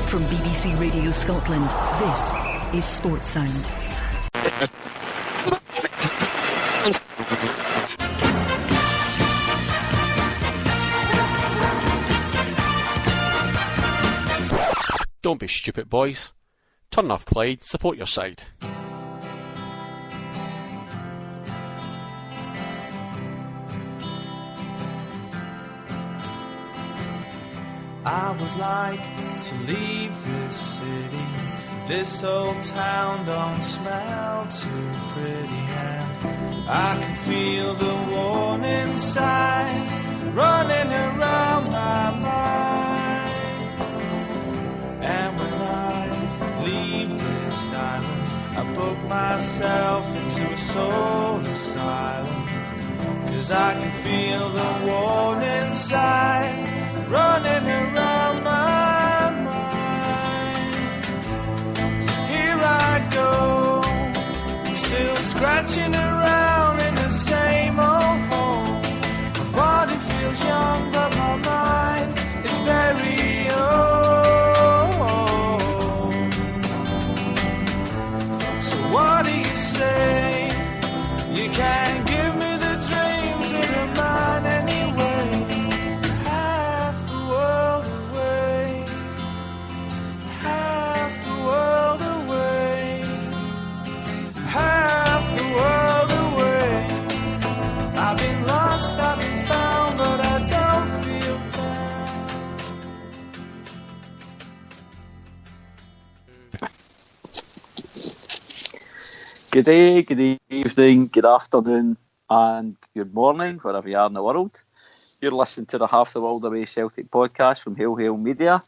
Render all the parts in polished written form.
From BBC Radio Scotland, this is Sports Sound. Don't be stupid, boys. Turn off Clyde, support your side. I would like to leave this city. This old town don't smell too pretty, and I can feel the warning signs running around my mind. And when I leave this island, I book myself into a soul asylum, 'cause I can feel the warning signs running around my mind. So here I go, still scratching around in the same old hole. My body feels young, but my mind is very old. So what do you say? You can't give me the dreams that are mine anyway. Good day, good evening, good afternoon and good morning, wherever you are in the world. You're listening to the Half the World Away Celtic podcast from Hail Hail Media.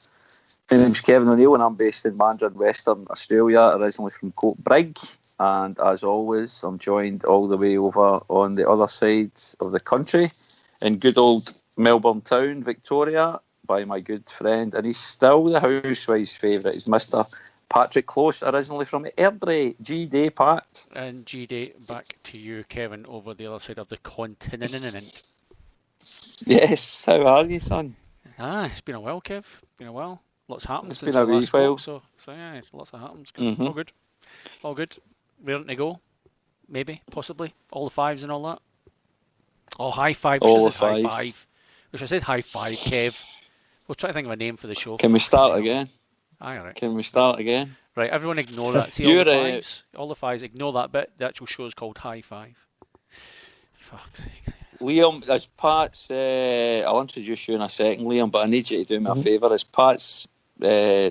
My name's Kevin O'Neill and I'm based in Mandarin, Western Australia, originally from Coatbrig. And as always, I'm joined all the way over on the other side of the country in good old Melbourne town, Victoria, by my good friend, and he's still the housewife's favourite. He's Mr. Patrick Close, originally from Airdrie. G-Day, Pat. And G-Day back to you, Kevin, over the other side of the continent. Yes, how are you, son? It's been a while, Kev. Been a while. Lots happened since been a we wee last while. spoke, so yeah, lots of happened. Mm-hmm. All good. Raring to go. Maybe, possibly. All the fives and all that. Oh, high five. All the high fives. five. Wish I said high five, Kev. We'll try to think of a name for the show. Can we start again? Aye, all right. Can we start again? Right, everyone ignore that. See You're, all the fives, ignore that bit. The actual show is called High Five. Fuck's sake. Liam, as Pat's, I'll introduce you in a second, Liam, but I need you to do me a favour. Is Pat's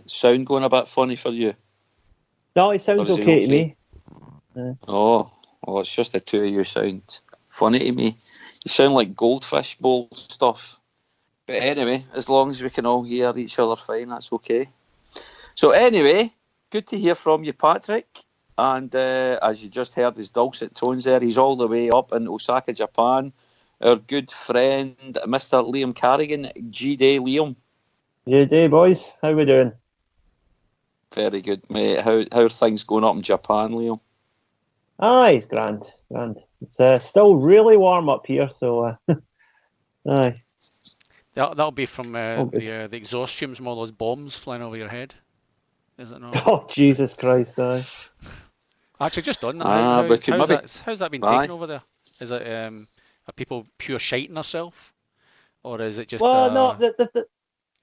sound going a bit funny for you? No, it sounds okay to me. Oh, it's just the two of you sound funny to me. You sound like goldfish bowl stuff. But anyway, as long as we can all hear each other fine, that's okay. So anyway, good to hear from you, Patrick. And as you just heard his dulcet tones there, he's all the way up in Osaka, Japan. Our good friend, Mr. Liam Carrigan. G-Day, Liam. G-Day, boys. How we doing? Very good, mate. How are things going up in Japan, Liam? Aye, it's grand. It's still really warm up here, so aye. That'll be from the exhaust fumes from all those bombs flying over your head, is it not? Oh, Jesus Christ, aye. Actually, just on that, how's that been taken over there? Is it are people pure shiting themselves, or is it just? Well, no.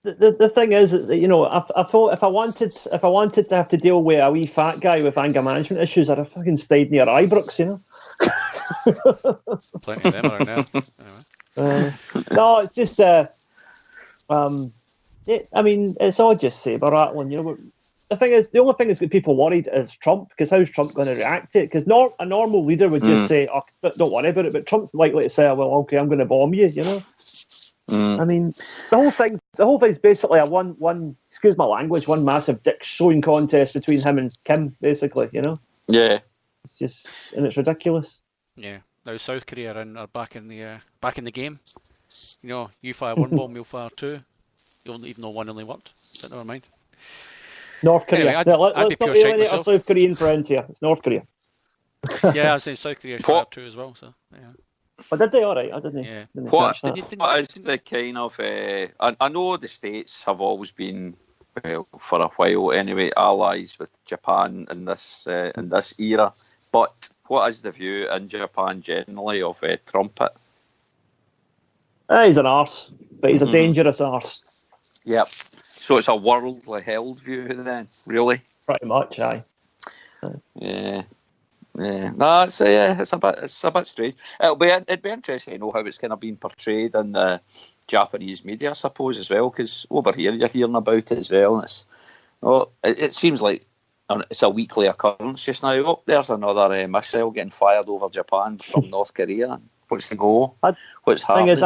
The thing is that, you know, I thought if I wanted to have to deal with a wee fat guy with anger management issues, I'd have fucking stayed near Ibrox, you know. Plenty of them around there. Anyway. No, it's just I mean, it's all just saber rattling, you know. The only thing that's got people worried is Trump, because how's Trump going to react to it? Because a normal leader would just say, "Oh, don't worry about it," but Trump's likely to say, "Well, okay, I'm going to bomb you," you know. I mean, the whole thing's basically a one excuse my language, one massive dick showing contest between him and Kim, basically, you know. Yeah. It's just, and it's ridiculous. Yeah. Now South Korea are back in the game. You know, you fire one bomb, you'll fire two. Even though one only worked, but never mind. North Korea. Anyway, let's not alienate our South Korean friends here. It's North Korea. Yeah, I was saying South Korea fired two as well. So yeah. But did they all right? I didn't. Yeah. What is the kind of? I know the States have always been well, for a while anyway, allies with Japan in this era. But what is the view in Japan generally of Trumpet? He's an arse, but he's a dangerous arse. Yep. So it's a worldly held view then, really? Pretty much, aye. Yeah. No, it's a bit strange. It'd be interesting to know how it's kind of been portrayed in the Japanese media, I suppose, as well, because over here you're hearing about it as well. And it seems like it's a weekly occurrence just now. Oh, there's another missile getting fired over Japan from North Korea. What's the go? What's happening? Thing is,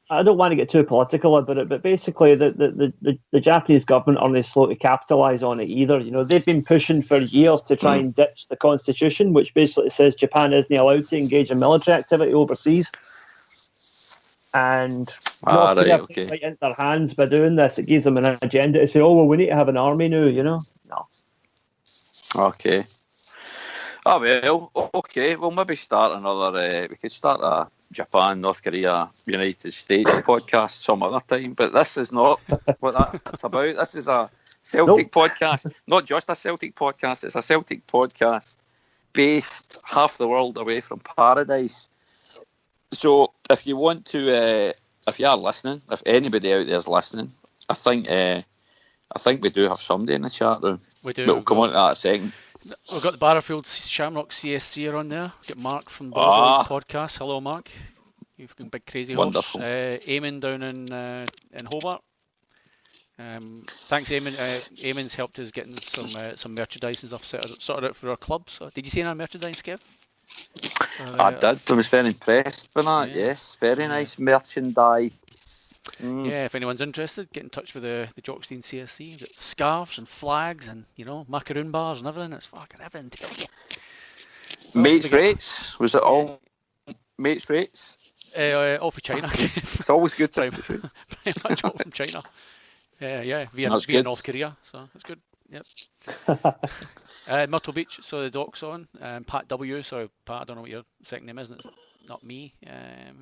I don't want to get too political about it, but basically the Japanese government aren't slow to capitalise on it either. You know, they've been pushing for years to try and ditch the constitution, which basically says Japan isn't allowed to engage in military activity overseas. And North Korea take right into their hands by doing this. It gives them an agenda to say, oh, well, we need to have an army now, you know? No. Okay. Oh, well, okay. We'll maybe start another... we could start a Japan, North Korea, United States podcast some other time, but this is not what that's about. This is a Celtic podcast. Not just a Celtic podcast, it's a Celtic podcast based half the world away from paradise. So if you want to, if you are listening, if anybody out there is listening, I think we do have somebody in the chat room. We do. We'll come on to that in a second. We've got the Barrowfield Shamrock CSC on there. We've got Mark from the podcast. Hello, Mark. You've got big crazy horse. Wonderful. Eamon down in Hobart. Thanks, Eamon. Eamon's helped us getting some merchandise and stuff sorted out for our club. So, did you see our merchandise, Kev? I did. I was very impressed with that. Yeah. Yes, very nice merchandise. Yeah, if anyone's interested, get in touch with the Jockstein CSC. We've got scarves and flags and, macaroon bars and everything. It's fucking everything, tell you. Mates rates? Was it all mates rates? All for China. It's always good to pretty much all from China. Via North Korea, so that's good. Yep. Myrtle Beach, so the doc's on. Pat W, sorry Pat, I don't know what your second name is, and it's not me.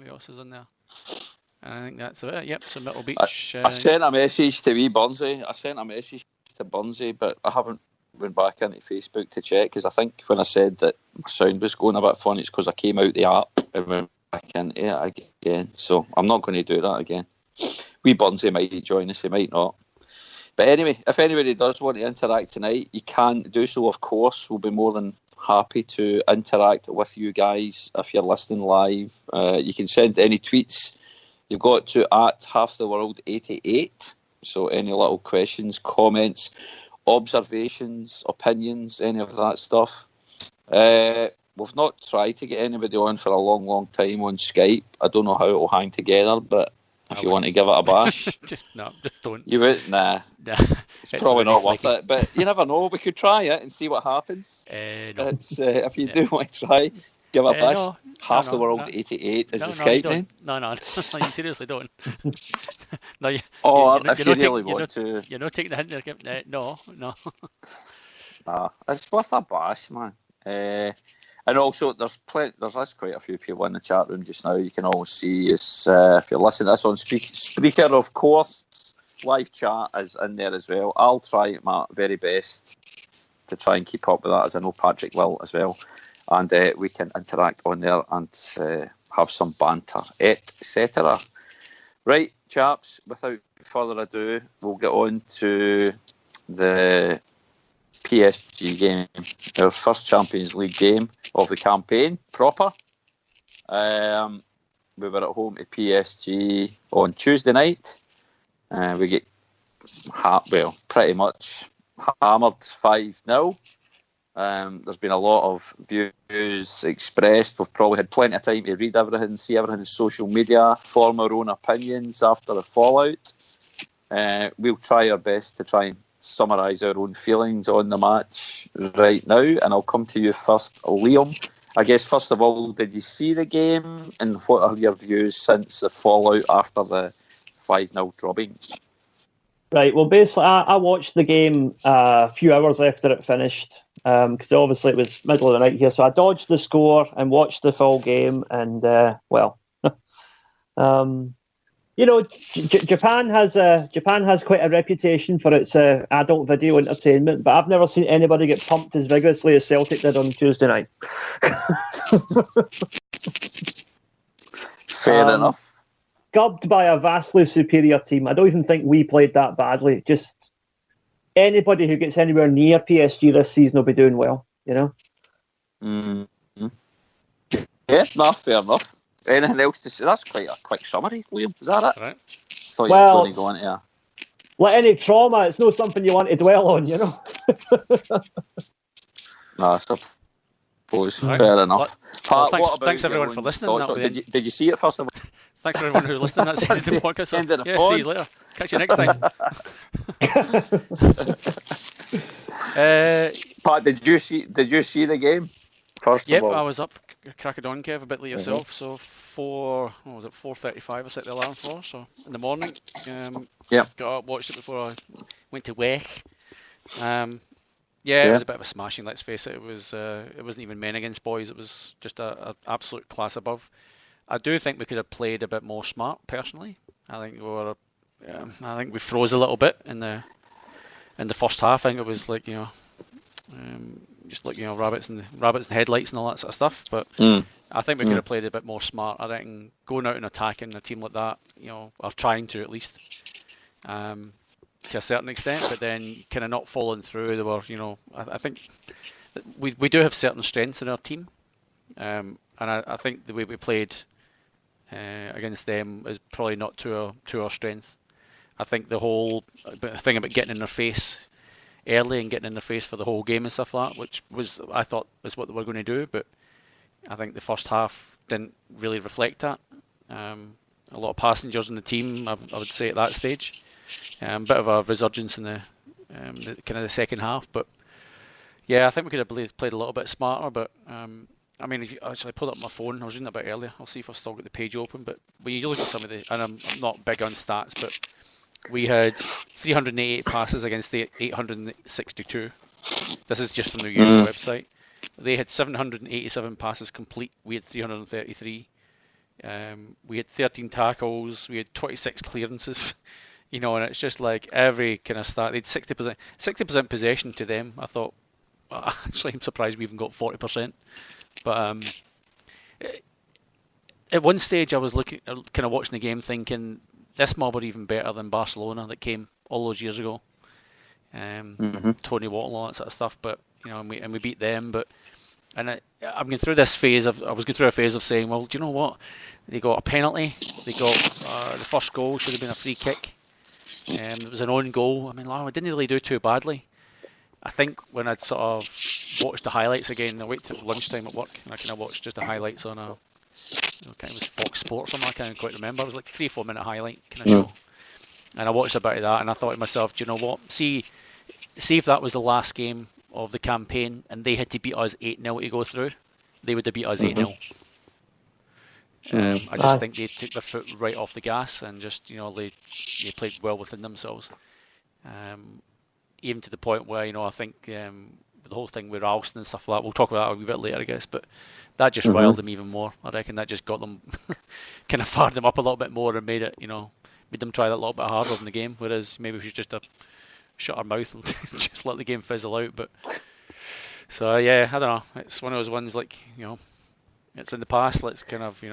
Who else is in there? I think that's it. Yep, so Myrtle Beach. I sent a message to wee Burnsy. I sent a message to Burnsy, but I haven't went back into Facebook to check, because I think when I said that my sound was going a bit funny, it's because I came out the app and went back into it again. So I'm not going to do that again. Wee Burnsy might join us, he might not. But anyway, if anybody does want to interact tonight, you can do so, of course. We'll be more than happy to interact with you guys if you're listening live. You can send any tweets you've got to @halftheworld88. So any little questions, comments, observations, opinions, any of that stuff. We've not tried to get anybody on for a long, long time on Skype. I don't know how it will hang together, but if you want to give it a bash, just don't. You would? Nah. It's probably not worth it. But you never know. We could try it and see what happens. No. It's if you do want to try, give it a bash. No, Half the World 88 is the Skype name. No, you seriously don't. No, if you really want to. You're not taking the hint. No. It's worth a bash, man. And also, there's quite a few people in the chat room just now. You can always see us if you're listening to this on Spreaker, of course. Live chat is in there as well. I'll try my very best to try and keep up with that, as I know Patrick will as well. And we can interact on there and have some banter, etc. Right, chaps, without further ado, we'll get on to the PSG game, our first Champions League game of the campaign, proper. We were at home to PSG on Tuesday night. We get, pretty much hammered 5-0. There's been a lot of views expressed. We've probably had plenty of time to read everything, see everything in social media, form our own opinions after the fallout. We'll try our best to try and summarise our own feelings on the match right now, and I'll come to you first, Liam. I guess first of all, did you see the game, and what are your views since the fallout after the 5-0 drubbing? Right, well basically I watched the game a few hours after it finished, because obviously it was middle of the night here, so I dodged the score and watched the full game, and You know, Japan has quite a reputation for its adult video entertainment, but I've never seen anybody get pumped as vigorously as Celtic did on Tuesday night. Fair enough. Gubbed by a vastly superior team. I don't even think we played that badly. Just anybody who gets anywhere near PSG this season will be doing well, you know? Mm-hmm. Yeah, no, fair enough. Anything else to say? That's quite a quick summary, Liam. Is that it? Right. Thought you were going to go into a... Like any trauma, it's not something you want to dwell on, you know? No, I suppose. Right. Fair enough. Well, Pat, thanks everyone for listening. Did you see it first of all? Thanks for everyone who's listening. That's the end of the podcast. So, End of the yeah, pod. see you later. Catch you next time. Pat, did you see the game? First Yep, of all. I was up crack of dawn, Kev, a bit like yourself. So 4:35 I set the alarm for. So in the morning, Yep. got up, watched it before I went to work. Yeah, it was a bit of a smashing. Let's face it. It wasn't even men against boys. It was just a absolute class above. I do think we could have played a bit more smart. Personally, I think we froze a little bit in the first half. I think it was like just like rabbits and headlights and all that sort of stuff. But I think we could have played a bit more smart. I reckon going out and attacking a team like that, or trying to at least, to a certain extent. But then kind of not following through. They were, I think we do have certain strengths in our team, and I think the way we played against them is probably not to our strength. I think the whole thing about getting in their face early and getting in their face for the whole game and stuff like that, which I thought was what they were going to do, but I think the first half didn't really reflect that. A lot of passengers in the team, I would say, at that stage. A bit of a resurgence in the kind of the second half, but yeah, I think we could have played a little bit smarter. But I mean, if you actually pulled up my phone, I was reading it a bit earlier. I'll see if I've still got the page open. But when you look at some of the, and I'm not big on stats, but we had 388 passes against the 862. This is just from the UEFA website. They had 787 passes complete. We had 333. We had 13 tackles. We had 26 clearances. And it's just like every kind of stat. They had 60% possession to them. I thought, well, actually, I'm surprised we even got 40%. But at one stage, I was kind of watching the game, thinking this mob are even better than Barcelona that came all those years ago. Tony Watt, all that sort of stuff. But and we beat them. But I'm going through this phase I was going through a phase of saying, well, do you know what? They got a penalty. They got the first goal should have been a free kick. It was an own goal. I mean, I didn't really do too badly. I think when I'd sort of watched the highlights again, I wait till lunchtime at work and I kind of watched just the highlights on it was Fox Sports or something, I can't quite remember. It was like a 3-4 minute highlight kind of show. And I watched a bit of that and I thought to myself, do you know what? See if that was the last game of the campaign and they had to beat us 8-0 to go through, they would have beat us 8-0. I just think they took their foot right off the gas and just, they played well within themselves. Even to the point where, I think the whole thing with Ralston and stuff like that, we'll talk about that a wee bit later, I guess, but that just riled them even more. I reckon that just got them, kind of fired them up a little bit more and made them try that a little bit harder in the game, whereas maybe we should just shut our mouth and just let the game fizzle out. But so, yeah, I don't know. It's one of those ones like, it's in the past, let's kind of,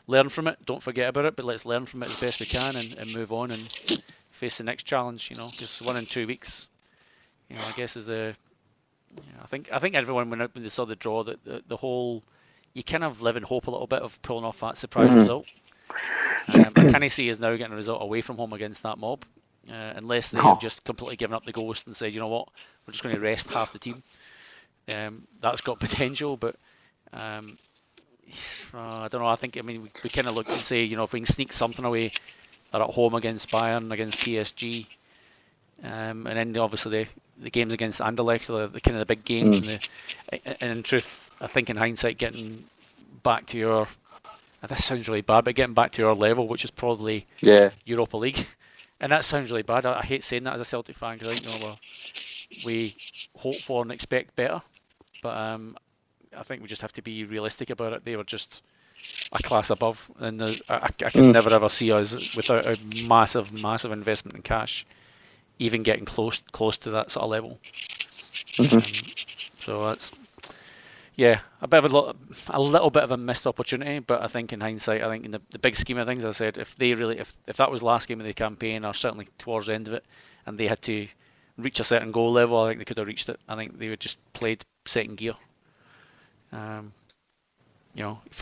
learn from it, don't forget about it, but let's learn from it as best we can and move on and face the next challenge, because 1 in 2 weeks, I guess is the, I think everyone when they saw the draw, that the whole, you kind of live in hope a little bit of pulling off that surprise result. I can't see us now getting a result away from home against that mob, unless they have just completely given up the ghost and said, you know what, we're just going to rest half the team. That's got potential, but I don't know. I think, we kind of look and say, if we can sneak something away, they're at home against Bayern, against PSG, and then obviously the games against Anderlecht are the kind of the big games. And in truth, I think in hindsight, getting back to your, this sounds really bad, but getting back to your level, which is probably Europa League, and that sounds really bad. I hate saying that as a Celtic fan because I think we hope for and expect better, but I think we just have to be realistic about it. They were just a class above, and I could never ever see us without a massive investment in cash even getting close to that sort of level. So that's a little bit of a missed opportunity, but I think in hindsight, I think in the big scheme of things, as I said, if that was the last game of the campaign, or certainly towards the end of it, and they had to reach a certain goal level, I think they could have reached it. I think they would just played second gear. From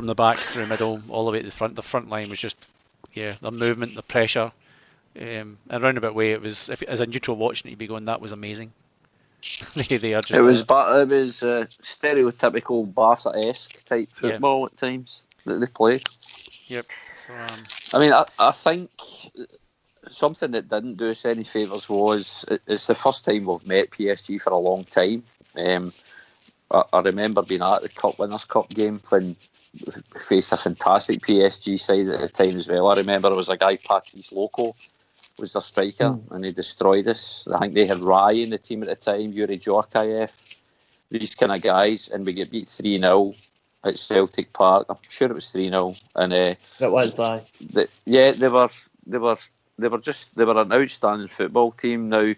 the back through the middle, all the way to the front. The front line was just, the movement, the pressure. In a roundabout way, it was, as a neutral watching it, you'd be going, that was amazing. They are just, it was stereotypical Barca-esque type football at times that they played. Yep. So, I think something that didn't do us any favours was it's the first time we've met PSG for a long time. I remember being at the Cup Winners' Cup game when we faced a fantastic PSG side at the time as well. I remember there was a guy, Patrice Loco, was their striker, and he destroyed us. I think they had Rai in the team at the time, Yuri Djorkaeff, these kind of guys, and we get beat 3-0 at Celtic Park. I'm sure it was 3-0. And it was, aye. They were an outstanding football team. Now,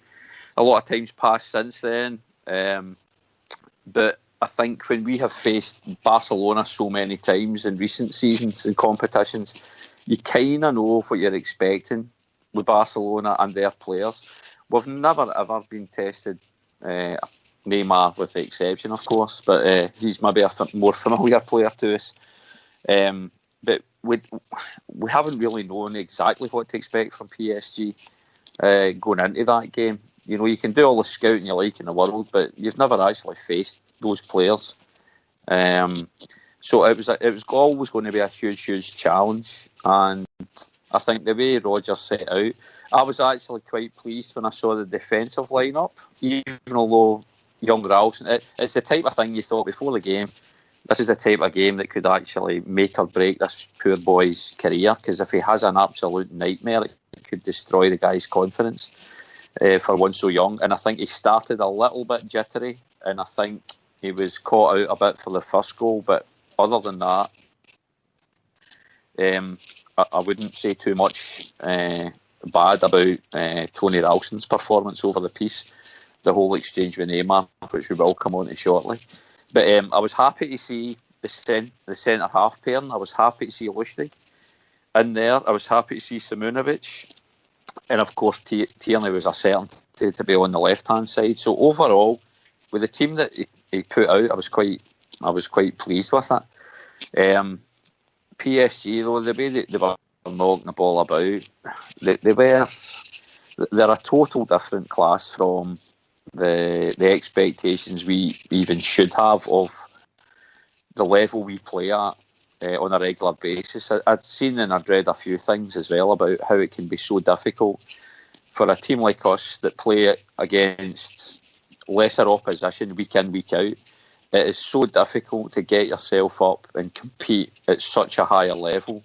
a lot of time's passed since then, but I think when we have faced Barcelona so many times in recent seasons and competitions, you kind of know what you're expecting with Barcelona and their players. We've never ever been tested, Neymar with the exception, of course, but he's maybe a more familiar player to us. But we haven't really known exactly what to expect from PSG going into that game. You can do all the scouting you like in the world, but you've never actually faced those players. So it was always going to be a huge challenge. And I think the way Rodgers set out, I was actually quite pleased when I saw the defensive lineup, even although young Ralston, it's the type of thing you thought before the game, this is the type of game that could actually make or break this poor boy's career, because if he has an absolute nightmare, it could destroy the guy's confidence for one so young. And I think he started a little bit jittery, and I think he was caught out a bit for the first goal, but other than that, I wouldn't say too much bad about Tony Ralston's performance over the piece, the whole exchange with Neymar, which we will come on to shortly. But I was happy to see the centre half pair. I was happy to see Lustig in there. I was happy to see Simunovic, and of course Tierney was a certainty to be on the left hand side. So overall, with the team that he put out, I was quite pleased with it. PSG, though, the way they were knocking the ball about, they're a total different class from the expectations we even should have of the level we play at on a regular basis. I'd seen and I'd read a few things as well about how it can be so difficult for a team like us that play against lesser opposition week in, week out. It is so difficult to get yourself up and compete at such a higher level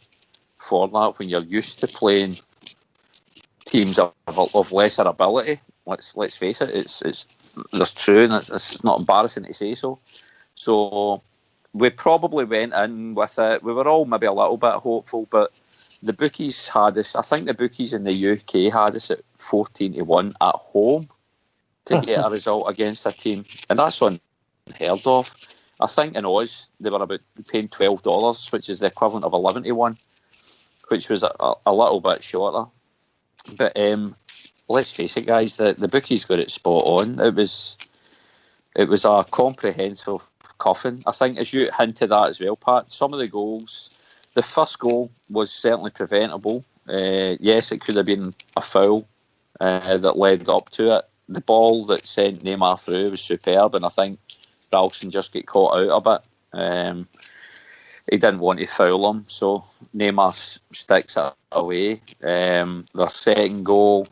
for that when you're used to playing teams of lesser ability. Let's face it, it's true, and it's not embarrassing to say so. So we probably went in with it. We were all maybe a little bit hopeful, but the bookies had us. I think the bookies in the UK had us at 14-1 at home to get a result against a team, and that's unheard of. I think in Oz they were about paying $12, which is the equivalent of 11-1, which was a little bit shorter. But let's face it, guys, the bookies got it spot on. It was a comprehensive cuffing. I think, as you hinted at as well, Pat, some of the goals, the first goal was certainly preventable. Yes, it could have been a foul that led up to it. The ball that sent Neymar through was superb, and I think Ralston just got caught out a bit. He didn't want to foul him, so Neymar sticks it away. Their second goal,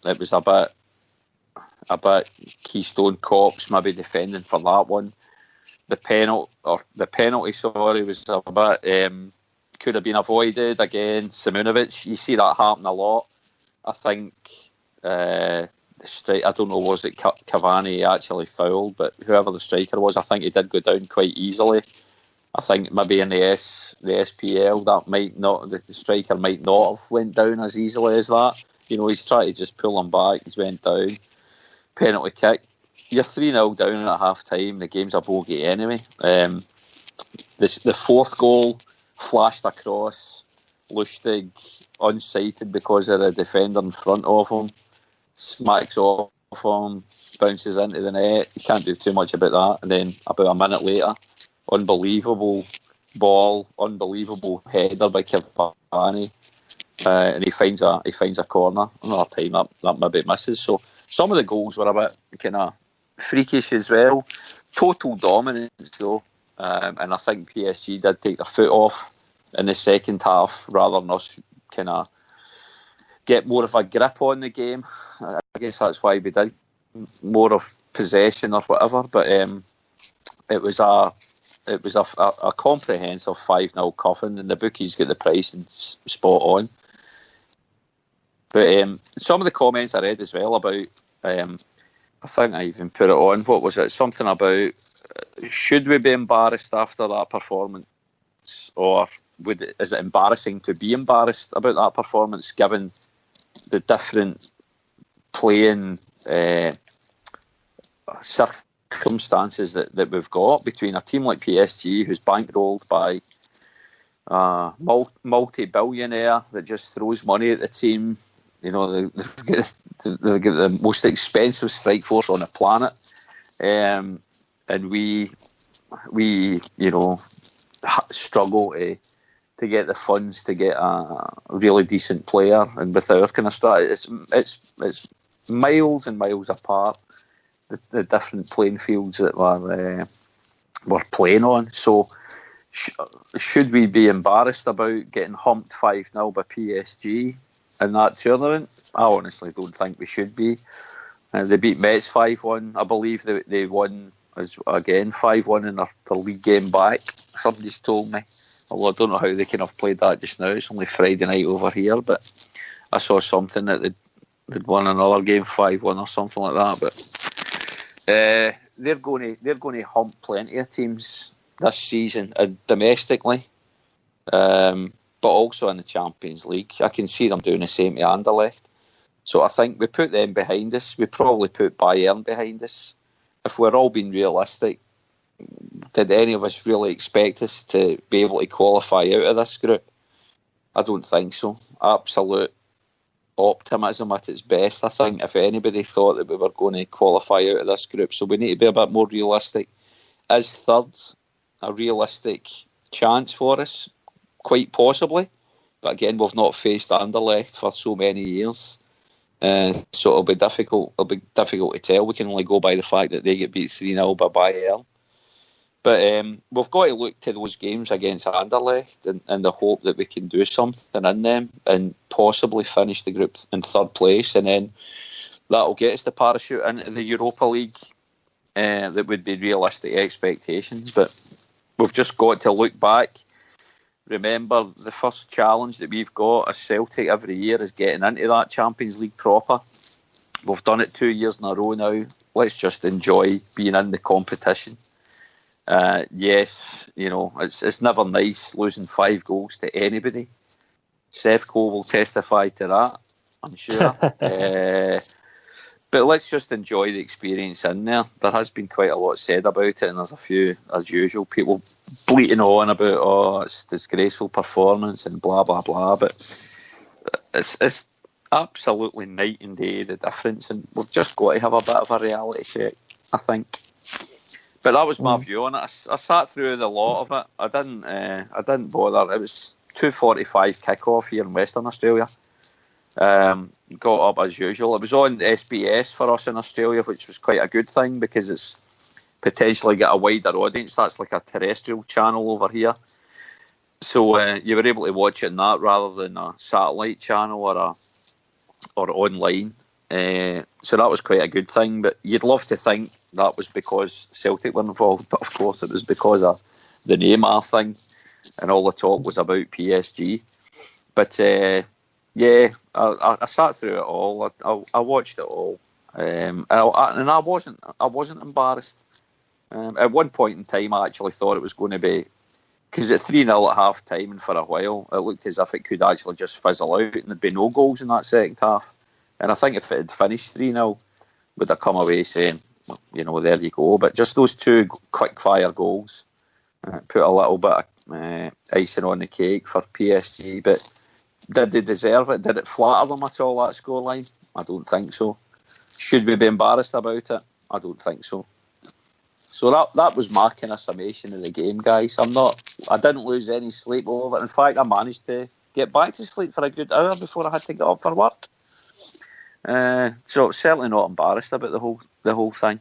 it was a bit Keystone Cops maybe defending for that one. The penalty, was a bit could have been avoided. Again, Simunovic, you see that happen a lot. I think the strike, I don't know, was it Cavani actually fouled, but whoever the striker was, I think he did go down quite easily I think maybe in the SPL that might not, the striker might not have went down as easily as that. He's tried to just pull him back. He's went down. Penalty kick. You're 3-0 down at half time. The game's a bogey anyway. The fourth goal flashed across. Lustig unsighted because of the defender in front of him. Smacks off him. Bounces into the net. You can't do too much about that. And then about a minute later, unbelievable ball, unbelievable header by Cavani, and he finds a corner. Another time that maybe misses. So some of the goals were a bit kind of freakish as well. Total dominance though, and I think PSG did take their foot off in the second half rather than us kind of get more of a grip on the game. I guess that's why we did more of possession or whatever, but it was a comprehensive 5-0 coffin, and the bookies get the pricing spot on. But some of the comments I read as well about, I think I even put it on, what was it? Something about, should we be embarrassed after that performance? Or is it embarrassing to be embarrassed about that performance, given the different playing circumstances that we've got between a team like PSG, who's bankrolled by a multi-billionaire that just throws money at the team. They've got the most expensive strike force on the planet, and we struggle to get the funds to get a really decent player, and with our kind of strategy, it's miles and miles apart, the different playing fields that we're playing on. So should we be embarrassed about getting humped 5-0 by PSG in that tournament? I honestly don't think we should be. They beat Metz 5-1. I believe they won again 5-1 in their league game back. Somebody's told me. Although I don't know how they can have played that just now. It's only Friday night over here, but I saw something that they'd won another game 5-1 or something like that. But they're going to hump plenty of teams this season, domestically, but also in the Champions League. I can see them doing the same to Anderlecht. So I think we put them behind us. We probably put Bayern behind us. If we're all being realistic, did any of us really expect us to be able to qualify out of this group? I don't think so. Absolute optimism at its best, I think, if anybody thought that we were going to qualify out of this group. So we need to be a bit more realistic. Is third a realistic chance for us? Quite possibly. But again, we've not faced Anderlecht for so many years. So it'll be difficult. It'll be difficult to tell. We can only go by the fact that they get beat 3-0 by Bayern. But we've got to look to those games against Anderlecht and the hope that we can do something in them and possibly finish the group in third place, and then that'll get us the parachute into the Europa League. That would be realistic expectations. But we've just got to look back. Remember, the first challenge that we've got as Celtic every year is getting into that Champions League proper. We've done it 2 years in a row now. Let's just enjoy being in the competition. Yes, it's never nice losing 5 goals to anybody. Sevco will testify to that, I'm sure. But let's just enjoy the experience in there. There has been quite a lot said about it, and there's a few, as usual, people bleating on about, it's disgraceful performance and blah, blah, blah. But it's absolutely night and day, the difference, and we've just got to have a bit of a reality check, I think. But that was my view on it. I sat through the lot of it. I didn't bother. It was 2:45 kick-off here in Western Australia. Got up as usual. It was on SBS for us in Australia, which was quite a good thing because it's potentially got a wider audience. That's like a terrestrial channel over here. So you were able to watch it in that rather than a satellite channel or online. So that was quite a good thing. But you'd love to think that was because Celtic were involved, but of course it was because of the Neymar thing, and all the talk was about PSG. But yeah, I sat through it all. I watched it all, and I wasn't embarrassed. At one point in time, I actually thought it was going to be because at 3-0 at half time, and for a while it looked as if it could actually just fizzle out and there'd be no goals in that second half. And I think if it had finished 3-0, would have come away saying, well, you know, there you go. But just those two quick fire goals put a little bit of icing on the cake for PSG. But did they deserve it? Did it flatter them at all, that scoreline? I don't think so. Should we be embarrassed about it? I don't think so. So that was my kind of summation of the game, guys. I didn't lose any sleep over it. In fact, I managed to get back to sleep for a good hour before I had to get up for work. So certainly not embarrassed about the whole thing.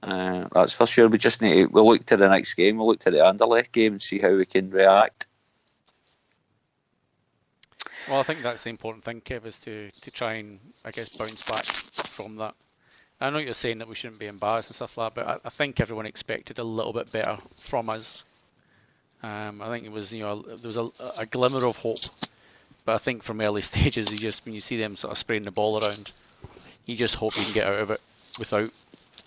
That's for sure. We just need to look to the next game. We'll look to the Anderlecht game and see how we can react. Well, I think that's the important thing, Kev, is to try and, I guess, bounce back from that. I know you're saying that we shouldn't be embarrassed and stuff like that, but I think everyone expected a little bit better from us. I think it was, there was a glimmer of hope, but I think from early stages, when you see them sort of spraying the ball around, you just hope you can get out of it without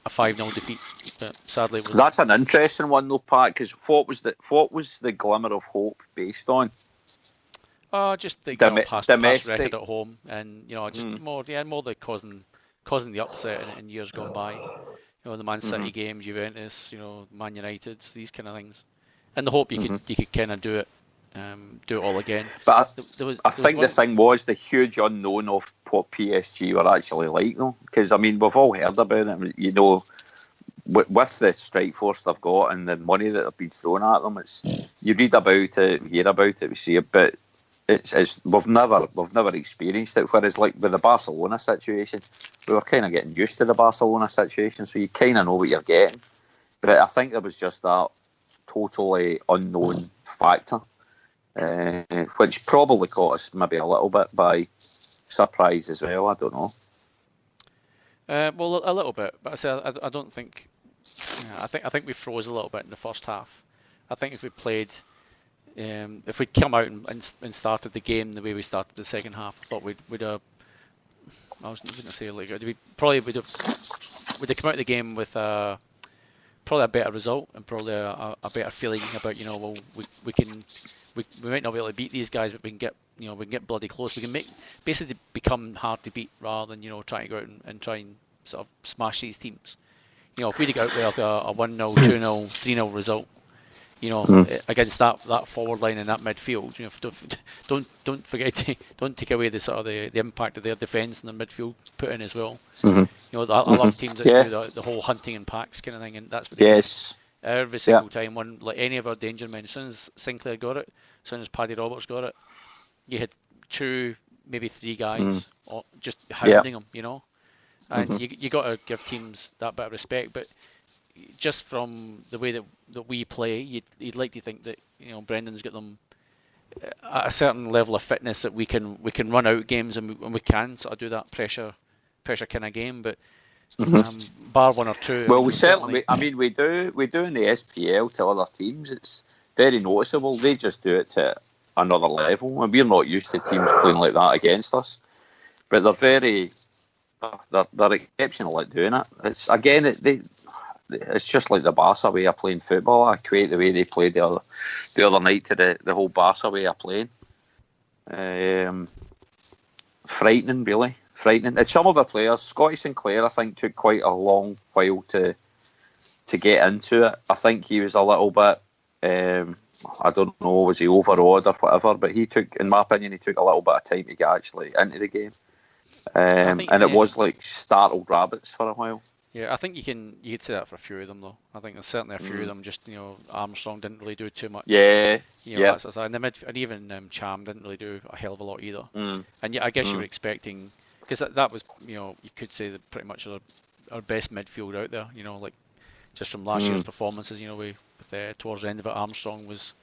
a 5-0 defeat. But sadly, that's an interesting one though, Pat. Because what was the glimmer of hope based on? Just the past record at home, and just more the causing the upset in years gone by. The Man City games, Juventus, Man United, these kind of things, and the hope you could kind of do it all again. But I think the thing was the huge unknown of what PSG were actually like, though, because we've all heard about it. With the strike force they've got and the money that have been thrown at them, you read about it, hear about it, we see it, but we've never experienced it. Whereas like with the Barcelona situation, we were kind of getting used to the Barcelona situation, so you kind of know what you're getting. But I think there was just that totally unknown factor, which probably caught us maybe a little bit by surprise as well. I don't know. Well, a little bit, but I say I don't think. I think we froze a little bit in the first half. I think if we played. If we'd come out and started the game the way we started the second half, I thought we'd have. I was going to say like we'd have come out of the game with probably a better result and probably a better feeling about we might not be able to beat these guys, but we can get bloody close. We can basically become hard to beat rather than trying to go out and try and sort of smash these teams. If we'd go out with a 1-0, 2-0, 3-0 result. Against that forward line and that midfield, don't forget to don't take away the sort of the impact of their defence and their midfield put in as well. I love teams that do the whole hunting in packs kind of thing, and that's what they do. Every single time one like any of our danger men. As soon as Sinclair got it, as soon as Paddy Roberts got it, you had 2, maybe 3 guys just hounding them, and you got to give teams that bit of respect, but. Just from the way that we play, you'd like to think that Brendan's got them at a certain level of fitness that we can run out games and we can sort of do that pressure kind of game. But bar 1 or 2. Well, we certainly. We do in the SPL to other teams. It's very noticeable. They just do it to another level, and we're not used to teams playing like that against us. But they're exceptional at doing it. It's just like the Barca way of playing football. I equate the way they played the other night to the whole Barca way of playing. Frightening, really. Frightening. And some of the players, Scotty Sinclair, I think, took quite a long while to get into it. I think he was a little bit, I don't know, was he overawed or whatever, but in my opinion, he took a little bit of time to get actually into the game. And it was like startled rabbits for a while. Yeah, I think you'd say that for a few of them though. I think there's certainly a few of them. Just Armstrong didn't really do too much. Yeah, and the mid, and even Cham didn't really do a hell of a lot either. And I guess you were expecting, because that was you could say that pretty much our best midfield out there. Like just from last year's performances. With towards the end of it, Armstrong was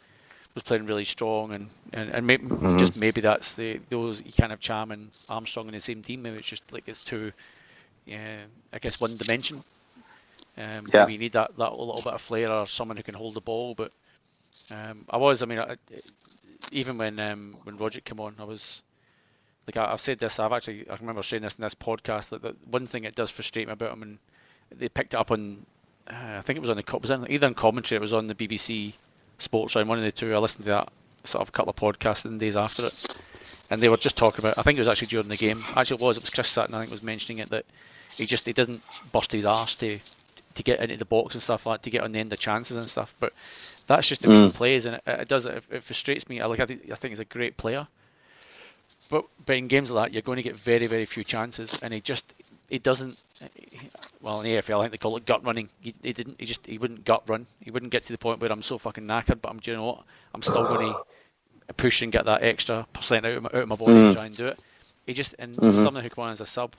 playing really strong, and maybe that's those you can't have Cham and Armstrong in the same team. Maybe it's just like it's too. I guess one dimension. Maybe you need that little bit of flair or someone who can hold the ball. But even when Roger came on, I was like I've said this. I remember saying this in this podcast that one thing it does frustrate me about him, and they picked it up on. I think it was on either on commentary. It was on the BBC Sports Round, one of the two. I listened to that sort of couple of podcasts in the days after it, and they were just talking about. I think it was actually during the game. Actually, it was Chris Sutton. I think was mentioning it that he didn't bust his arse to get into the box and stuff like that, to get on the end of chances and stuff. But that's just the way he plays, and it frustrates me. I think he's a great player. But in games like that, you're going to get very, very few chances, and he doesn't. Well, in the AFL, I think they call it gut running. He wouldn't gut run. He wouldn't get to the point where I'm so fucking knackered, but do you know what? I'm still going to push and get that extra % out of my body to try and do it. Something who come on as a sub.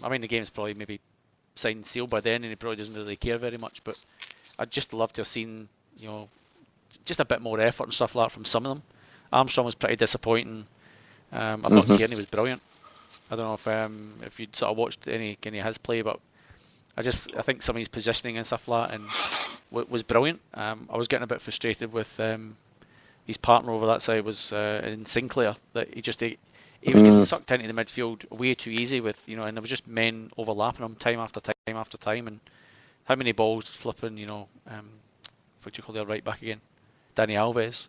I mean, the game's probably maybe signed and sealed by then, and he probably doesn't really care very much. But I'd just love to have seen, just a bit more effort and stuff like that from some of them. Armstrong was pretty disappointing. I thought Kearney was brilliant. I don't know if you'd sort of watched any of his play, but I think some of his positioning and stuff like that was brilliant. I was getting a bit frustrated with his partner over that side was in Sinclair, that he was getting sucked into the midfield way too easy with, and there was just men overlapping him time after time after time, and how many balls flipping, what do you call their right back again? Danny Alves.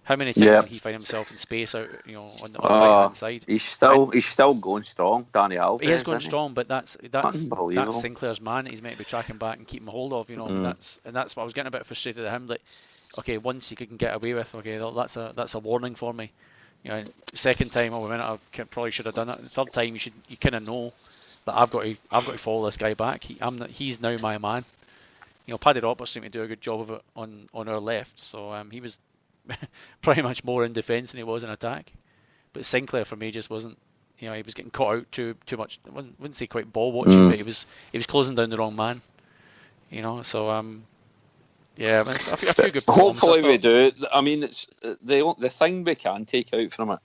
How many times did he find himself in space out, on the right hand side? He's still going strong, Danny Alves. He is going strong, but that's Sinclair's man. He's meant to be tracking back and keeping hold of, that's what I was getting a bit frustrated at him. Like, okay, once he can get away with, okay, that's a warning for me. Second time, I probably should have done it. The third time, you kind of know that I've got to follow this guy back. He's now my man. Paddy Roberts seemed to do a good job of it on our left, so he was pretty much more in defence than he was in attack. But Sinclair for me just wasn't. He was getting caught out too much. I wouldn't say quite ball watching, but he was closing down the wrong man. So yeah, a few good. Hopefully we do. I mean, it's the thing we can take out from it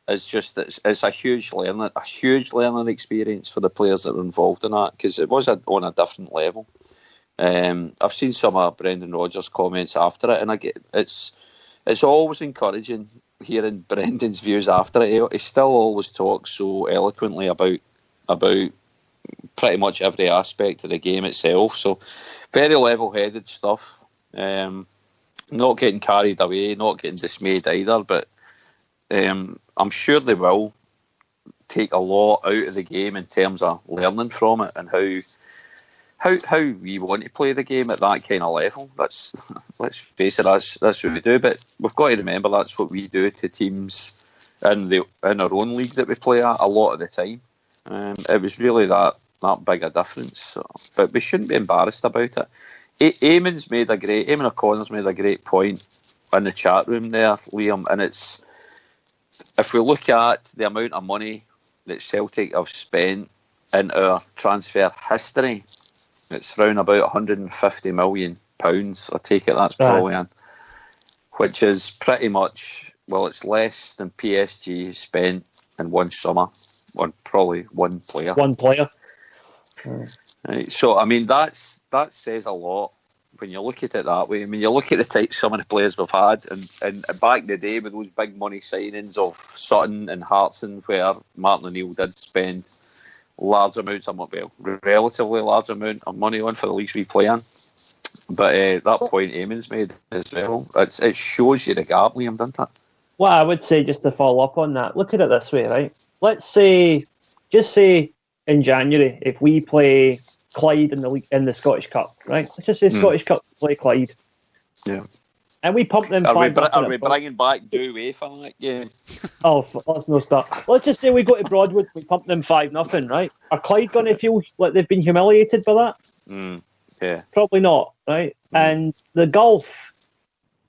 is just that it's a huge learning experience for the players that were involved in that, because it was on a different level. I've seen some of Brendan Rodgers' comments after it, and it's always encouraging hearing Brendan's views after it. He still always talks so eloquently about pretty much every aspect of the game itself. So very level-headed stuff. Not getting carried away, not getting dismayed either. But I'm sure they will take a lot out of the game in terms of learning from it and how we want to play the game at that kind of level. Let's face it, that's what we do. But we've got to remember that's what we do to teams in our own league that we play at a lot of the time. It was really that big a difference. So, but we shouldn't be embarrassed about it. Eamon O'Connor's made a great point in the chat room there, Liam, and it's, if we look at the amount of money that Celtic have spent in our transfer history, it's around about £150 million. I take it that's probably in, which is pretty much, well, it's less than PSG spent in one summer on probably one player. Right. So I mean that says a lot when you look at it that way. I mean, you look at the type some of the players we've had, and back in the day with those big money signings of Sutton and Hartson, where Martin O'Neill did spend large amounts of relatively large amount of money on for the leagues we play in. But that point Eamon's made as well, it shows you the gap, Liam, doesn't it? Well, I would say, just to follow up on that, look at it this way, right? Let's say in January, if we play Clyde in the Scottish Cup, right? Let's just say Scottish Cup, play Clyde. Yeah. And we pump them. Are we bringing back Douay for that game? Oh, let's not start. Let's just say we go to Broadwood, we pump them 5-0, right? Are Clyde going to feel like they've been humiliated by that? Yeah. Probably not, right? And the gulf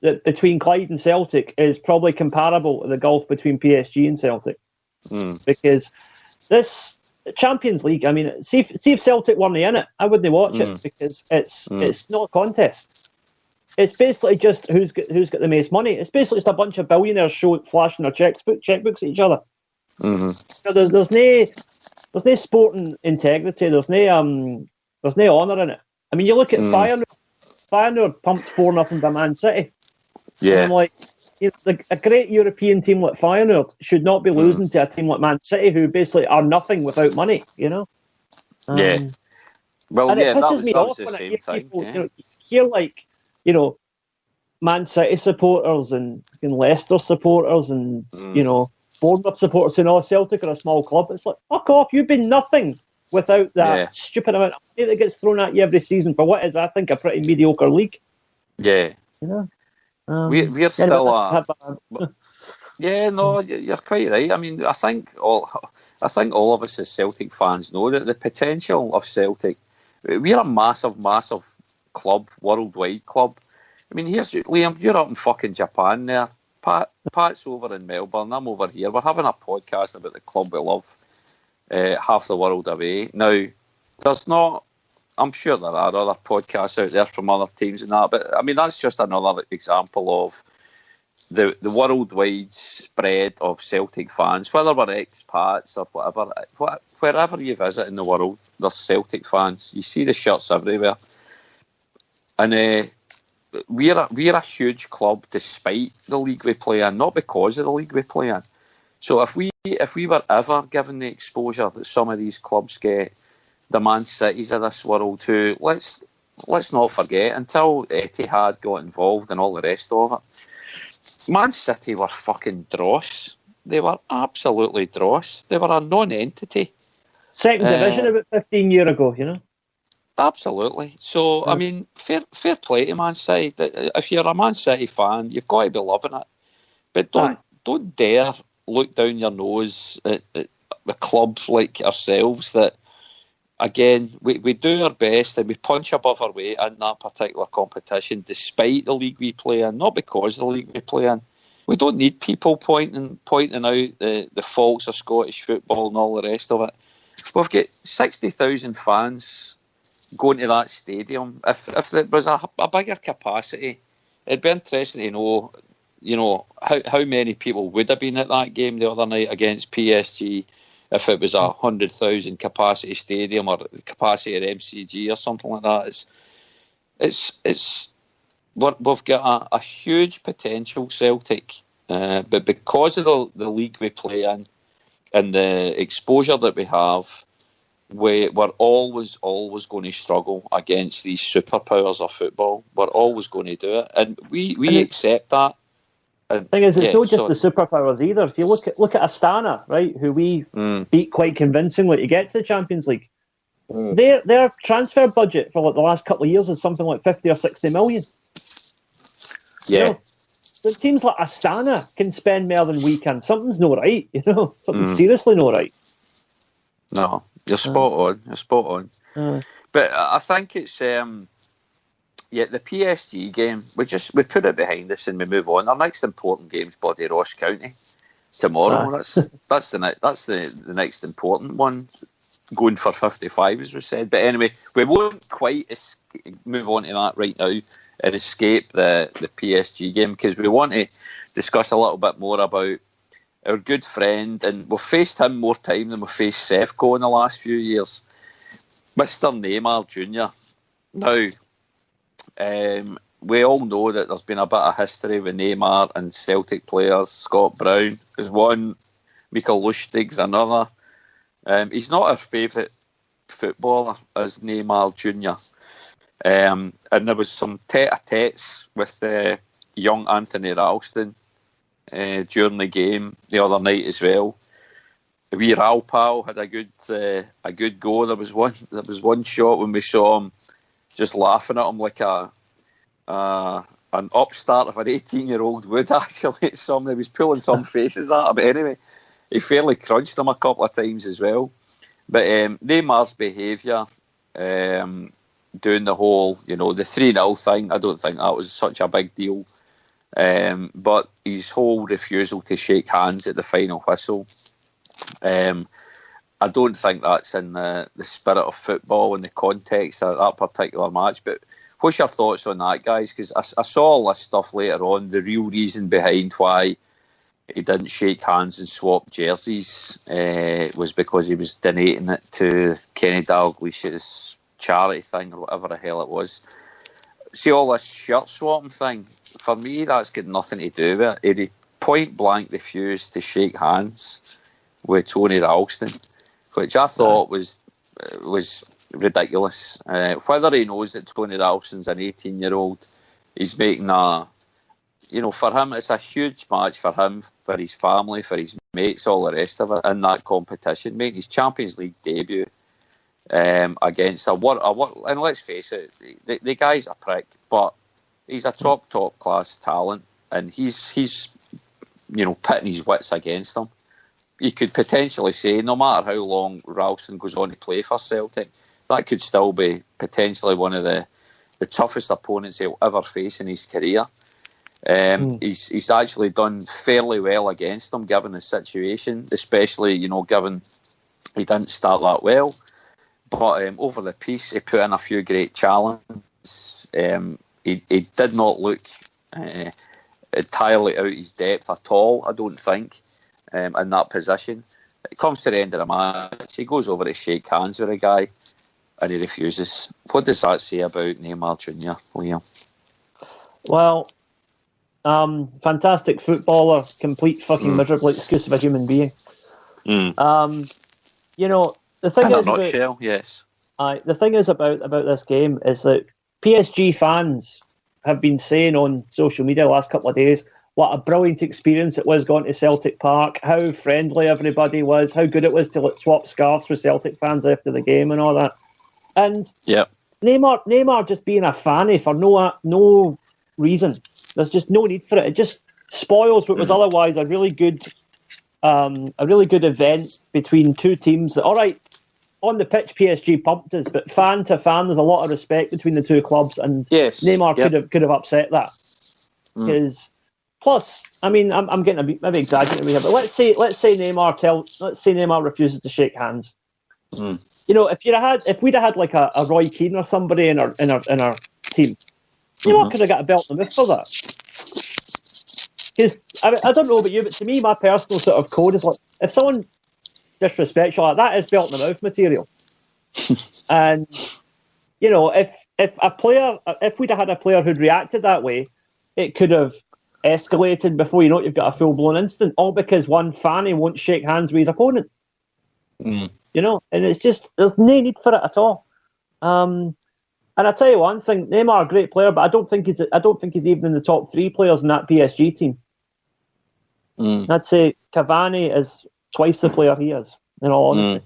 between Clyde and Celtic is probably comparable to the gulf between PSG and Celtic. Because this Champions League, I mean, see if Celtic weren't in it, I wouldn't watch it, because it's not a contest. It's basically just who's got the most money. It's basically just a bunch of billionaires flashing their checkbooks at each other. So there's no sporting integrity. There's no honour in it. I mean, you look at Feyenoord pumped 4-0 by Man City. Yeah. And I'm like, a great European team like Feyenoord should not be losing to a team like Man City, who basically are nothing without money. Yeah. Well, and it pisses me off when I hear people, hear like, Man City supporters and Leicester supporters and Bournemouth supporters saying, "Oh, Celtic are a small club." It's like, fuck off! You've been nothing without that stupid amount of money that gets thrown at you every season for what is, I think, a pretty mediocre league. Yeah, we're still yeah, no, you're quite right. I mean, I think all of us as Celtic fans know that the potential of Celtic. We're a massive club, worldwide club. I mean, here's Liam. You're up in fucking Japan there. Pat's over in Melbourne. I'm over here. We're having a podcast about the club we love. Half the world away. Now, there's not. I'm sure there are other podcasts out there from other teams and that, but I mean that's just another example of the worldwide spread of Celtic fans. Whether we're expats or whatever, wherever you visit in the world, there's Celtic fans. You see the shirts everywhere, and we're a huge club despite the league we play in, not because of the league we play in. So if we were ever given the exposure that some of these clubs get, the Man Cities of this world, who let's not forget, until Etihad got involved and all the rest of it, Man City were fucking dross. They were absolutely dross. They were a non-entity. Second division about 15 years ago, Absolutely. So, I mean, fair play to Man City. If you're a Man City fan, you've got to be loving it. But don't dare look down your nose at the clubs like ourselves that, again, we do our best and we punch above our weight in that particular competition despite the league we play in, not because of the league we play in. We don't need people pointing out the faults of Scottish football and all the rest of it. We've got 60,000 fans going to that stadium. If there was a bigger capacity, it'd be interesting to know, how many people would have been at that game the other night against PSG if it was 100,000 capacity stadium or capacity at MCG or something like that. We've got a huge potential, Celtic, but because of the league we play in and the exposure that we have, we're always going to struggle against these superpowers of football. We're always going to do it, and we accept that. The thing is, it's not just the superpowers either. If you look at Astana, right, who we beat quite convincingly to get to the Champions League, their transfer budget for the last couple of years is something like 50 or 60 million. Yeah. It seems like Astana can spend more than we can. Something's not right, Something's seriously not right. No, you're spot on. You're spot on. But I think it's the PSG game. We put it behind us and we move on. Our next important game's bloody Ross County tomorrow. That's the next important one, going for 55 as we said. But anyway, we won't quite move on to that right now and escape the PSG game, because we want to discuss a little bit more about our good friend, and we've faced him more time than we've faced Sefco in the last few years, Mr. Neymar Jr. Now, we all know that there's been a bit of history with Neymar and Celtic players. Scott Brown is one, Mikael Lustig's another. He's not our favourite footballer as Neymar Jr. And there was some tete-a-tetes with young Anthony Ralston during the game the other night as well. Wee Raupal had a good go. There was one shot when we saw him just laughing at him like an upstart of an 18-year-old would actually at somebody. He was pulling some faces at him, but anyway, he fairly crunched him a couple of times as well. But Neymar's behaviour, doing the whole, the 3-0 thing, I don't think that was such a big deal. But his whole refusal to shake hands at the final whistle, I don't think that's in the spirit of football and the context of that particular match. But what's your thoughts on that, guys? Because I saw all this stuff later on, the real reason behind why he didn't shake hands and swap jerseys was because he was donating it to Kenny Dalglish's charity thing or whatever the hell it was. See, all this shirt swapping thing, for me, that's got nothing to do with it. He point blank refused to shake hands with Tony Ralston, which I thought was ridiculous. Whether he knows that Tony Ralston's an 18-year-old, he's making a for him, it's a huge match for him, for his family, for his mates, all the rest of it in that competition, making his Champions League debut against and let's face it, the guy's a prick, but he's a top class talent, and he's pitting his wits against him. You could potentially say, no matter how long Ralston goes on to play for Celtic, that could still be potentially one of the toughest opponents he'll ever face in his career. He's actually done fairly well against them, given the situation, especially, given he didn't start that well. But over the piece, he put in a few great challenges. He did not look entirely out of his depth at all, I don't think, in that position. It comes to the end of the match, he goes over to shake hands with a guy, and he refuses. What does that say about Neymar Jr., Liam? Well, fantastic footballer, complete fucking miserable excuse of a human being. The thing in is a nutshell, yes. The thing is about this game is that PSG fans have been saying on social media the last couple of days what a brilliant experience it was going to Celtic Park, how friendly everybody was, how good it was to swap scarves with Celtic fans after the game and all that. And Neymar just being a fanny for no reason. There's just no need for it. It just spoils what was otherwise a really good event between two teams that, all right, on the pitch PSG pumped us, but fan to fan there's a lot of respect between the two clubs, and Neymar could have upset that. Because plus, I mean, I'm getting a bit maybe exaggerating here, but let's say Neymar refuses to shake hands. If we'd have had like a Roy Keane or somebody in our team, Neymar could have got a belt in the mouth for that. Because I don't know about you, but to me, my personal sort of code is like, if someone disrespects you like that, is belt in the mouth material. And if we'd have had a player who'd reacted that way, it could have escalated before you know it, you've got a full blown incident, all because one fanny won't shake hands with his opponent. And it's just, there's no need for it at all. And I tell you one thing, Neymar a great player, but I don't think he's even in the top 3 players in that PSG team. I'd say Cavani is twice the player he is, in all honesty.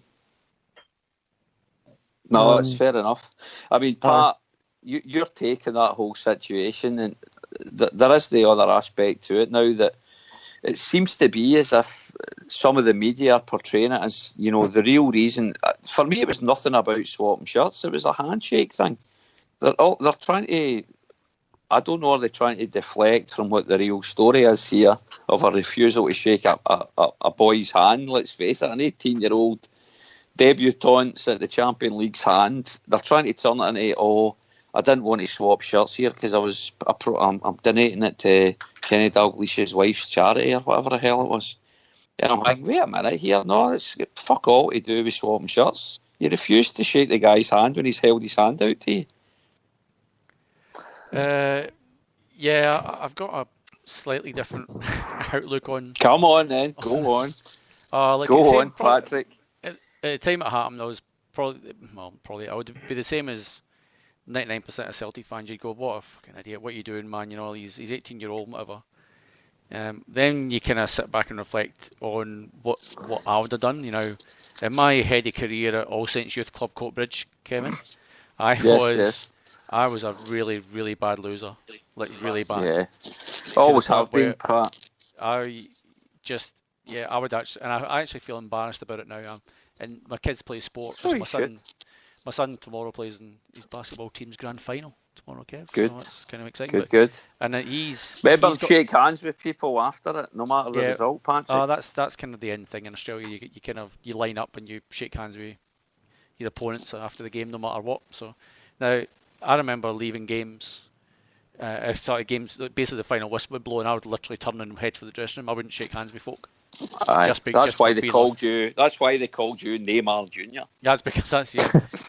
No, that's fair enough. I mean, Pat, you're taking that whole situation, and there is the other aspect to it now, that it seems to be as if some of the media are portraying it as, the real reason. For me, it was nothing about swapping shirts. It was a handshake thing. They're trying to, I don't know, are they trying to deflect from what the real story is here of a refusal to shake a boy's hand? Let's face it, an 18-year-old debutant at the Champions League's hand. They're trying to turn it into, I didn't want to swap shirts here because I'm donating it to Kenny Dalglish's wife's charity or whatever the hell it was. And I'm like, wait a minute here, no, it's fuck all to do with swapping shirts. You refused to shake the guy's hand when he's held his hand out to you. I've got a slightly different outlook on. Come on then, go on. Go on, Patrick. At the time it happened, I was probably I would be the same as 99% of Celtic fans. You'd go, what a fucking idiot, what are you doing, man? He's 18-year-old, whatever. Then you kind of sit back and reflect on what I would have done. In my heady career at All Saints Youth Club Coatbridge, Kevin, I was a really, really bad loser. Like, really bad. Yeah. Always have been, Pat. I would actually, and I actually feel embarrassed about it now. And my kids play sports. So my son tomorrow plays in his basketball team's grand final tomorrow, Kev. Good. So that's kind of exciting. Good. And he's shake hands with people after it, no matter the result, Patrick. That's kind of the end thing in Australia. You line up and you shake hands with your opponents after the game, no matter what. So now, I remember leaving games, basically the final whistle would blow, and I would literally turn and head for the dressing room. I wouldn't shake hands with folk. That's why they called you Neymar Jr. That's because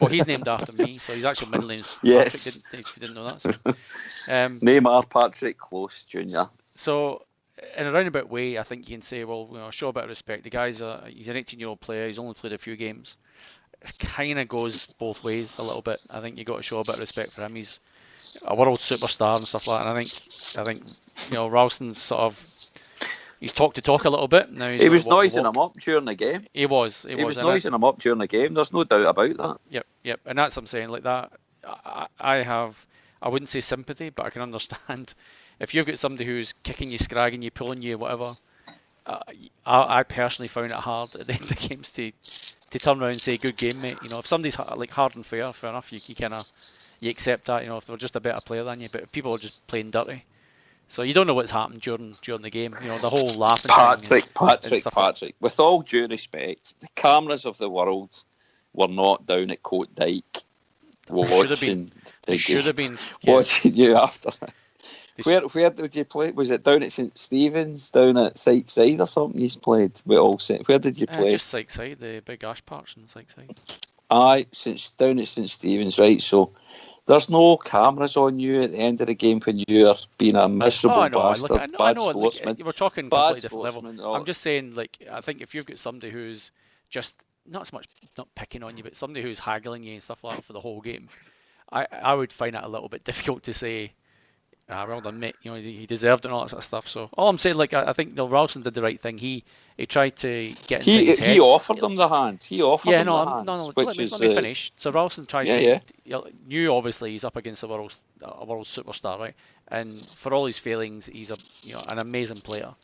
well, he's named after me, so he's actually middle name. Yes. Patrick, if you didn't know that. So. Neymar Patrick Close Jr. So, in a roundabout way, I think you can say, well, show a bit of respect. The guy's he's an 18-year-old player. He's only played a few games. It kind of goes both ways a little bit. I think you got to show a bit of respect for him. He's a world superstar and stuff like that. And I think Ralston's sort of he's talked a little bit now. He was noising him up during the game. He was noising him up during the game. There's no doubt about that. Yep, and that's what I'm saying. Like that, I wouldn't say sympathy, but I can understand if you've got somebody who's kicking you, scragging you, pulling you, whatever. I personally found it hard at the end of the games to turn around and say, "Good game, mate." If somebody's like hard and fair enough. You kind of accept that. If they're just a better player than you, but if people are just playing dirty, so you don't know what's happened during the game. The whole laughing. Patrick. With all due respect, the cameras of the world were not down at Coat Dyke watching. They should have been watching you after. Where did you play? Was it down at St Stephen's, down at Sykeside or something? You played with all. Where did you play? Just Sykeside, the big ash parks in Sykeside. Aye, down at St Stephen's, right? So there's no cameras on you at the end of the game when you're being a miserable bastard, bad sportsman. We're talking completely different level. I'm just saying, I think if you've got somebody who's just not so much not picking on you, but somebody who's haggling you and stuff like that for the whole game, I would find it a little bit difficult to say. Well done, mate. He deserved it and all that sort of stuff. So all I'm saying, I think Ralston did the right thing. He tried to get inside his head. He offered them the hand. No. Let me finish. So Ralston tried to. Knew obviously he's up against a world superstar, right? And for all his failings, he's an amazing player.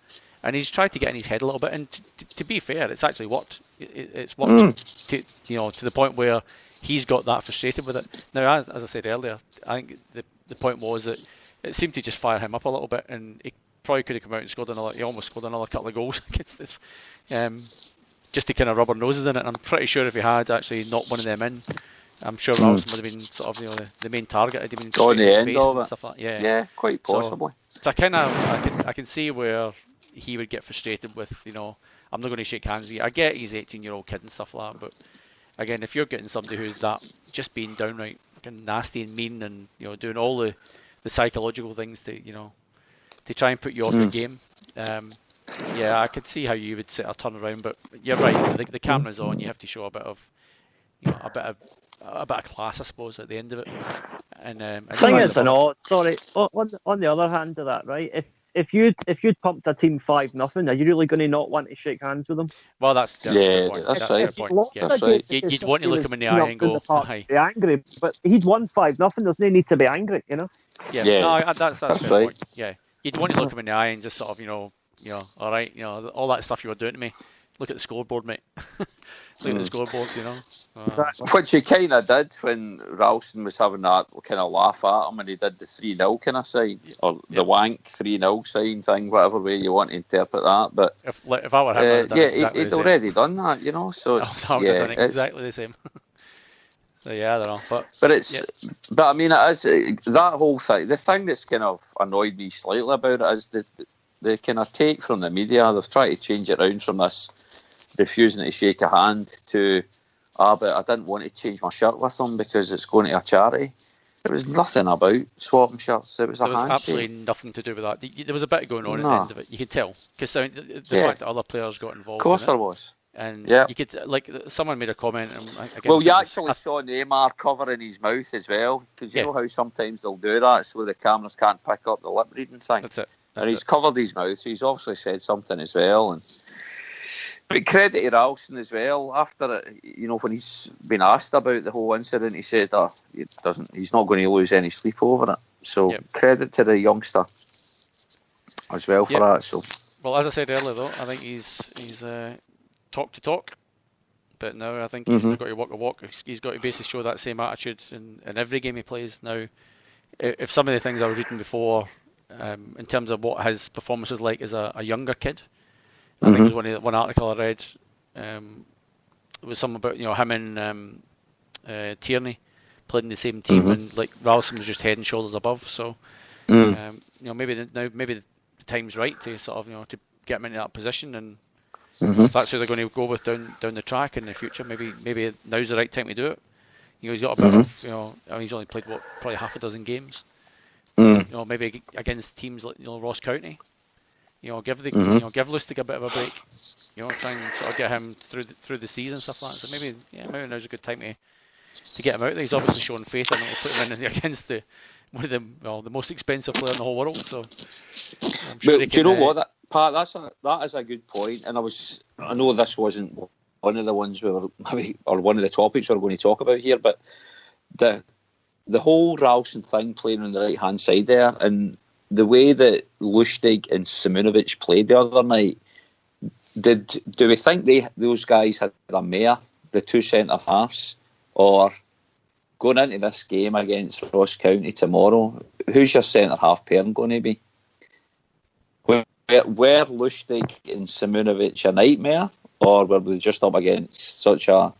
And he's tried to get in his head a little bit. And to be fair, it's actually worked. It's worked to the point where he's got that frustrated with it. Now, as I said earlier, I think the point was that it seemed to just fire him up a little bit, and he probably could have come out and scored another. He almost scored another couple of goals against this, just to kind of rub our noses in it. And I'm pretty sure if he had actually knocked one of them in, I'm sure Ralston would have been sort of the main target. Had been on the end of it. Stuff like that. Yeah, quite possibly. So I can see where he would get frustrated with. I'm not going to shake hands with you. I get he's 18-year-old kid and stuff like that, but again, if you're getting somebody who's that just being downright nasty and mean and doing all the psychological things to try and put you off the game, I could see how you would set a turn around. But you're right, the camera's on. You have to show a bit of class, I suppose, at the end of it. And the thing is, on the other hand of that, right? If you'd pumped a team 5-0, are you really going to not want to shake hands with them? Well, that's the point. That's right. That's right. You'd want to look him in the eye and go, "Hi." Be angry, but he's won 5-0. There's no need to be angry, Yeah. No, that's right. Point. Yeah, you'd want to look him in the eye and just sort of, all right, all that stuff you were doing to me. Look at the scoreboard, mate. Look at the scoreboard, Which he kind of did when Ralston was having that kind of laugh at him, and he did the 3-0 kind of sign, or the wank 3-0 sign thing, whatever way you want to interpret that. But if I were him, he'd already done that, So it's, I would have done exactly the same. So I don't know, but I mean, it is that whole thing. The thing that's kind of annoyed me slightly about it is the kind of take from the media. They've tried to change it around from this refusing to shake a hand to, but I didn't want to change my shirt with them because it's going to a charity. There was nothing about swapping shirts. It was a handshake. Absolutely nothing to do with that. There was a bit going on at the end of it. You could tell because the fact that other players got involved. Of course, there was. And you could someone made a comment. And you actually saw Neymar covering his mouth as well, because you know how sometimes they'll do that so the cameras can't pick up the lip reading thing. That's it. And he's covered his mouth, so he's obviously said something as well. But credit to Ralston as well. After it, when he's been asked about the whole incident, he said he's not going to lose any sleep over it. So credit to the youngster as well for that. So well, as I said earlier, though, I think he's talk to talk, but now I think he's got to walk the walk. He's got to basically show that same attitude in every game he plays. Now, if some of the things I was reading before, in terms of what his performance was like as a younger kid, I think it was one article I read. It was something about him and Tierney playing the same team, and like Ralston was just head and shoulders above. So maybe the time's right to sort of to get him into that position, and if that's who they're going to go with down the track in the future, maybe now's the right time to do it. He's got a bit of he's only played probably half a dozen games. Maybe against teams like Ross County. Give Lustig a bit of a break. Try and sort of get him through the season and stuff like that. So maybe now's a good time to get him out there. He's obviously shown faith, and we'll put him in against the one of the most expensive player in the whole world. So, I'm sure do you know what, Pat? That is a good point. And I know this wasn't one of the ones we were maybe, or one of the topics we were going to talk about here, but the whole Ralston thing playing on the right hand side there, and the way that Lustig and Simunovic played the other night, do we think those guys had a mare, the two centre halves, or going into this game against Ross County tomorrow, who's your centre half pair going to be? Were Lustig and Simunovic a nightmare, or were they just up against such a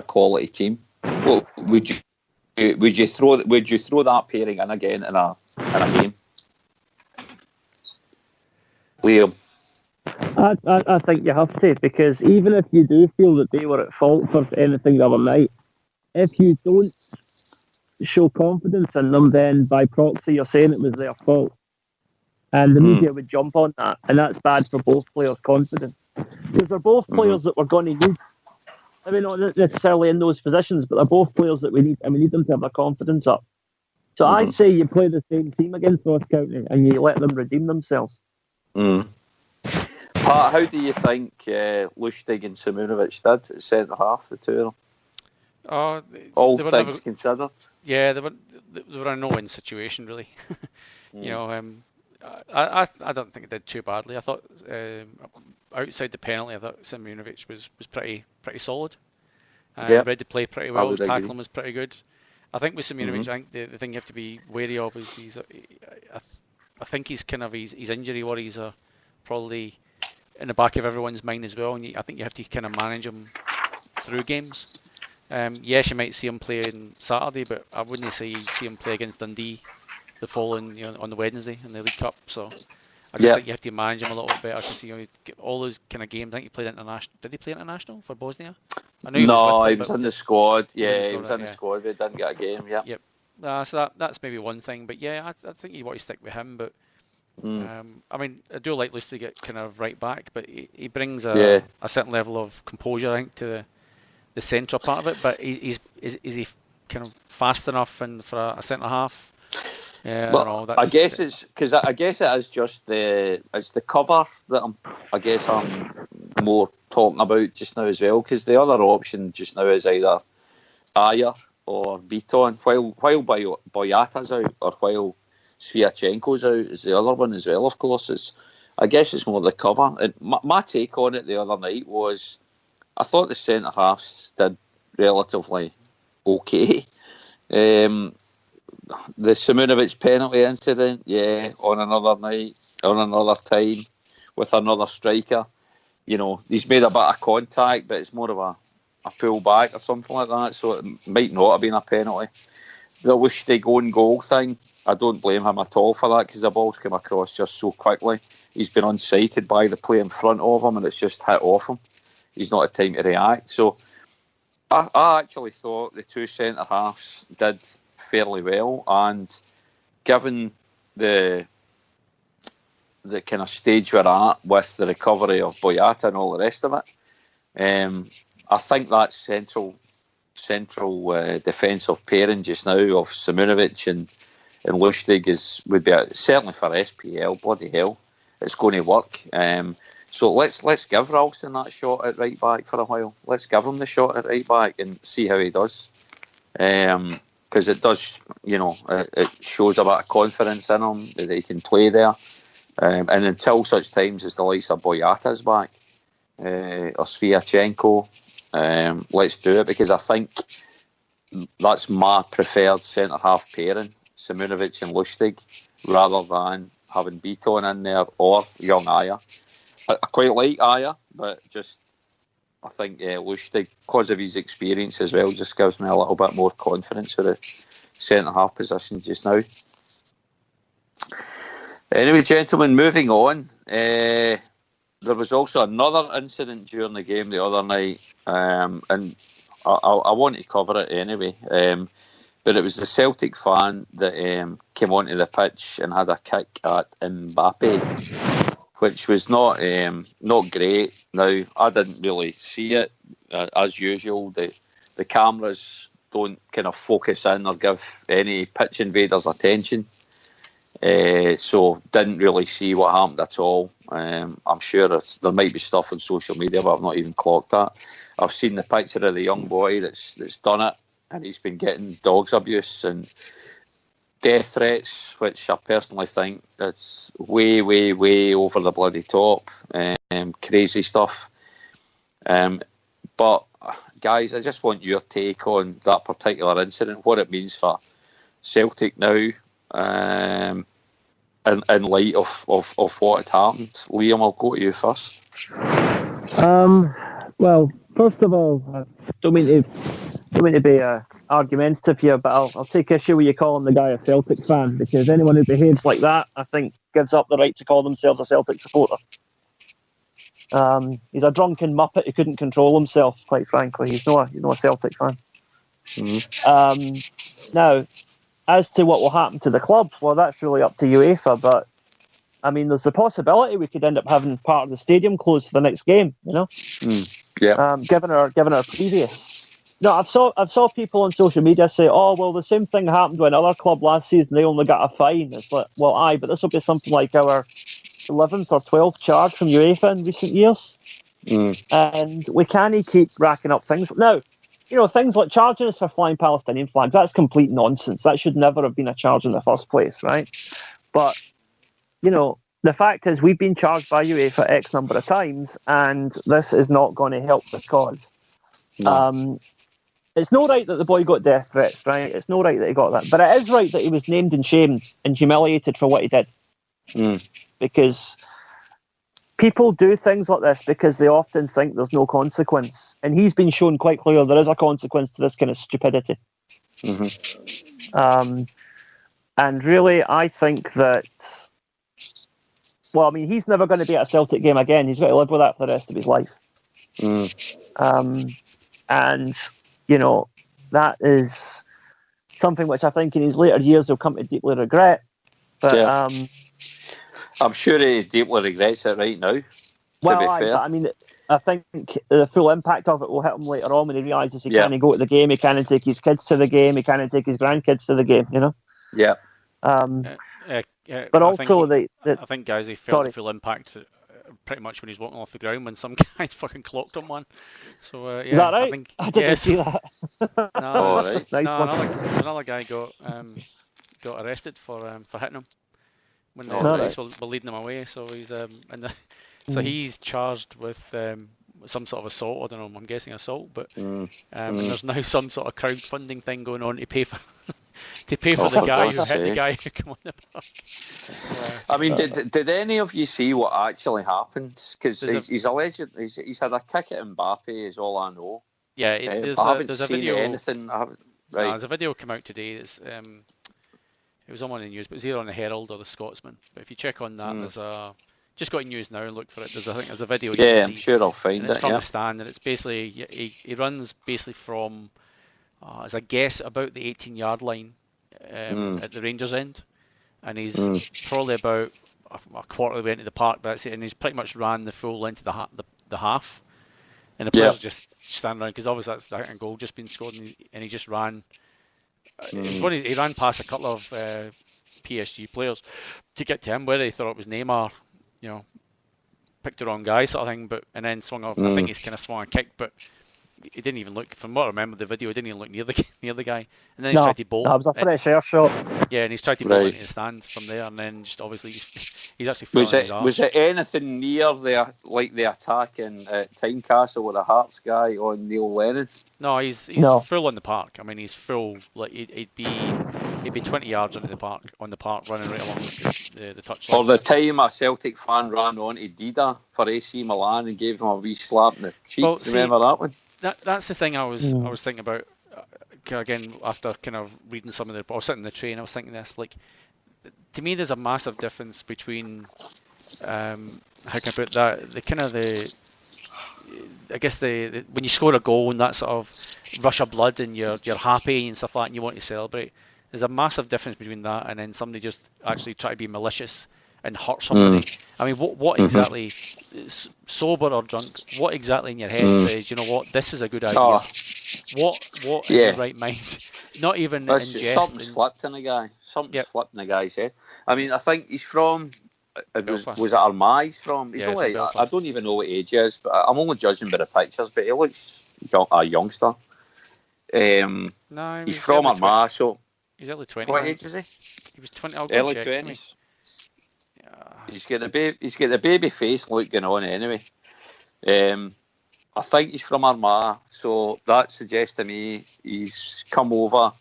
quality team? Well, would you throw that pairing in again in a game? Liam? I think you have to, because even if you do feel that they were at fault for anything the other night, if you don't show confidence in them, then by proxy you're saying it was their fault. And the media would jump on that, and that's bad for both players' confidence. Because they're both players that we're going to need. I mean, not necessarily in those positions, but they're both players that we need, and we need them to have their confidence up. So I say you play the same team against Ross County, and you let them redeem themselves. Pat, how do you think Lustig and Simunovic did at centre half, the two of them? All things considered. Yeah, they were in a no-win situation, really. You know, I don't think it did too badly. I thought outside the penalty, I thought Simunovic was pretty solid. Read the play pretty well. His tackling was pretty good. I think with Simunovic, I think the thing you have to be wary of is I think his injury worries are probably in the back of everyone's mind as well, and I think you have to kind of manage him through games. Yes, you might see him play on Saturday, but I wouldn't say you see him play against Dundee the following, on the Wednesday in the League Cup. So I just think you have to manage him a little bit better, because all those kind of games. I think he played international. Did he play international for Bosnia? I know he was in the squad. Yeah, he was in the squad, but didn't get a game. Yeah. Yep. So that's maybe one thing, but yeah, I think you want to stick with him. But I mean, I do like Lustig at kind of right back, but he brings a certain level of composure, I think, to the central part of it. But is he kind of fast enough and for a centre half? Yeah, I guess it's because I guess it is just the cover that I'm more talking about just now as well, because the other option just now is either Ajer or Beaton, while Boyata's out, or while Sviatchenko's out is the other one as well. Of course, I guess it's more the cover. And my take on it the other night was, I thought the centre halves did relatively okay. The Simunovic penalty incident, on another night, on another time, with another striker. He's made a bit of contact, but it's more of a pull back or something like that, so it might not have been a penalty. The Lustig own goal thing, I don't blame him at all for that, because the ball's come across just so quickly. He's been unsighted by the play in front of him, and it's just hit off him. He's not had time to react. So I actually thought the two centre halves did fairly well, and given the kind of stage we're at with the recovery of Boyata and all the rest of it, I think that central defensive pairing just now of Simunovic and Lustig would be certainly for SPL. Bloody hell, it's going to work. So let's give Ralston that shot at right back for a while. Let's give him the shot at right back and see how he does. Because it does, it shows a bit of confidence in him that he can play there. And until such times as the likes of Boyata's back, or Sviatchenko, let's do it, because I think that's my preferred centre-half pairing, Simunovic and Lustig, rather than having Beaton in there or young Ajer. I quite like Ajer, but just I think Lustig, because of his experience as well, just gives me a little bit more confidence for the centre-half position just now. Anyway, gentlemen, moving on. There was also another incident during the game the other night, and I want to cover it anyway. But it was the Celtic fan that came onto the pitch and had a kick at Mbappe, which was not great. Now, I didn't really see it. As usual, the cameras don't kind of focus in or give any pitch invaders attention. So didn't really see what happened at all. I'm sure there might be stuff on social media, but I've not even clocked that. I've seen the picture of the young boy that's done it, and he's been getting dogs abuse and death threats, which I personally think that's way, way, way over the bloody top. Crazy stuff. But guys, I just want your take on that particular incident, what it means for Celtic now, in light of what had happened. Liam, I'll go to you first. Well, first of all, I don't mean to be argumentative here, but I'll take issue with you calling the guy a Celtic fan, because anyone who behaves like that, I think, gives up the right to call themselves a Celtic supporter. He's a drunken muppet who couldn't control himself, quite frankly. He's not a Celtic fan. Mm-hmm. Now, as to what will happen to the club, well, that's really up to UEFA, but I mean, there's the possibility we could end up having part of the stadium closed for the next game, you know? Yeah. Given our previous. No, I've saw people on social media say, oh, well, the same thing happened with another club last season, they only got a fine. It's like, well, aye, but this will be something like our 11th or 12th charge from UEFA in recent years. And we can't keep racking up things. Now, you know, things like charging us for flying Palestinian flags, that's complete nonsense. That should never have been a charge in the first place, right? But, you know, the fact is we've been charged by UEFA X number of times, and this is not going to help the cause. No. It's no right that the boy got death threats, right? It's no right that he got that. But it is right that he was named and shamed and humiliated for what he did. Because people do things like this because they often think there's no consequence. And he's been shown quite clearly there is a consequence to this kind of stupidity. And really, I think that, well, I mean, he's never going to be at a Celtic game again. He's got to live with that for the rest of his life. And, you know, that is something which I think in his later years he'll come to deeply regret. But I'm sure he deeply regrets it right now, well, to be fair. But I mean, I think the full impact of it will hit him later on when he realises he can't go to the game, he can't take his kids to the game, he can't take his grandkids to the game, you know? Yeah. But also, I think Gazzy felt the full impact pretty much when he's walking off the ground when some guys fucking clocked him one. So is that right? I didn't see that. Nice one. Another guy got arrested for hitting him when the police were leading him away. So he's so he's charged with some sort of assault. I don't know. I'm guessing assault, but and there's now some sort of crowdfunding thing going on to pay for. To pay for the guy who hit the guy who came on the park. I mean, did any of you see what actually happened? Because he's alleged he's had a kick at Mbappe, is all I know. Yeah, I haven't seen a video. Anything. There's a video come out today. It's it was on one of the news, but it's either on the Herald or the Scotsman. But if you check on that, there's a just got news now and look for it. I think there's a video. Yeah, I'm sure I'll find it. It's from the stand, and it's basically he runs basically from. As I guess about the 18-yard line at the Rangers end, and he's probably about a quarter of the way into the park. That's it, and he's pretty much ran the full length of the half, and the players just stand around because obviously that's a goal just been scored, and he just ran. He ran past a couple of PSG players to get to him, whether they thought it was Neymar, you know, picked the wrong guy sort of thing, and then swung off. I think he's kind of swung a kick, but. He didn't even look. From what I remember, the video, he didn't even look near the guy, and then he's tried to bolt. No, it was a fresh air shot. Yeah, and he's tried to bolt into the stand from there, and then just obviously he's actually fallen his arse. Was it anything near the attack in Tynecastle with the Hearts guy on Neil Lennon? No, he's full on the park. I mean, he's full. Like he'd be 20 yards on the park running right along the touchline. Or the time a Celtic fan ran onto Dida for AC Milan and gave him a wee slap in the cheek. Well, remember that one? That's the thing I was thinking about again after kind of reading some of the. I was sitting in the train. I was thinking this, like, to me, there's a massive difference between how can I put that? I guess the when you score a goal and that sort of rush of blood and you're happy and stuff like that and you want to celebrate. There's a massive difference between that and then somebody just actually try to be malicious and hurt somebody. I mean, what exactly, sober or drunk, what exactly in your head says, you know what, this is a good idea? What in your right mind? Not even in jest. Something's flipped in the guy. Something's flipped in the guy's head. I mean, I think he's from... Was it Armagh he's from? He's only, I don't even know what age he is, but I'm only judging by the pictures, but he looks a youngster. No, he's from Armagh, so... He's early 20s. What age is he? He was 20. Early 20s. He's got the baby face look going on anyway. I think he's from Armagh, so that suggests to me he's come over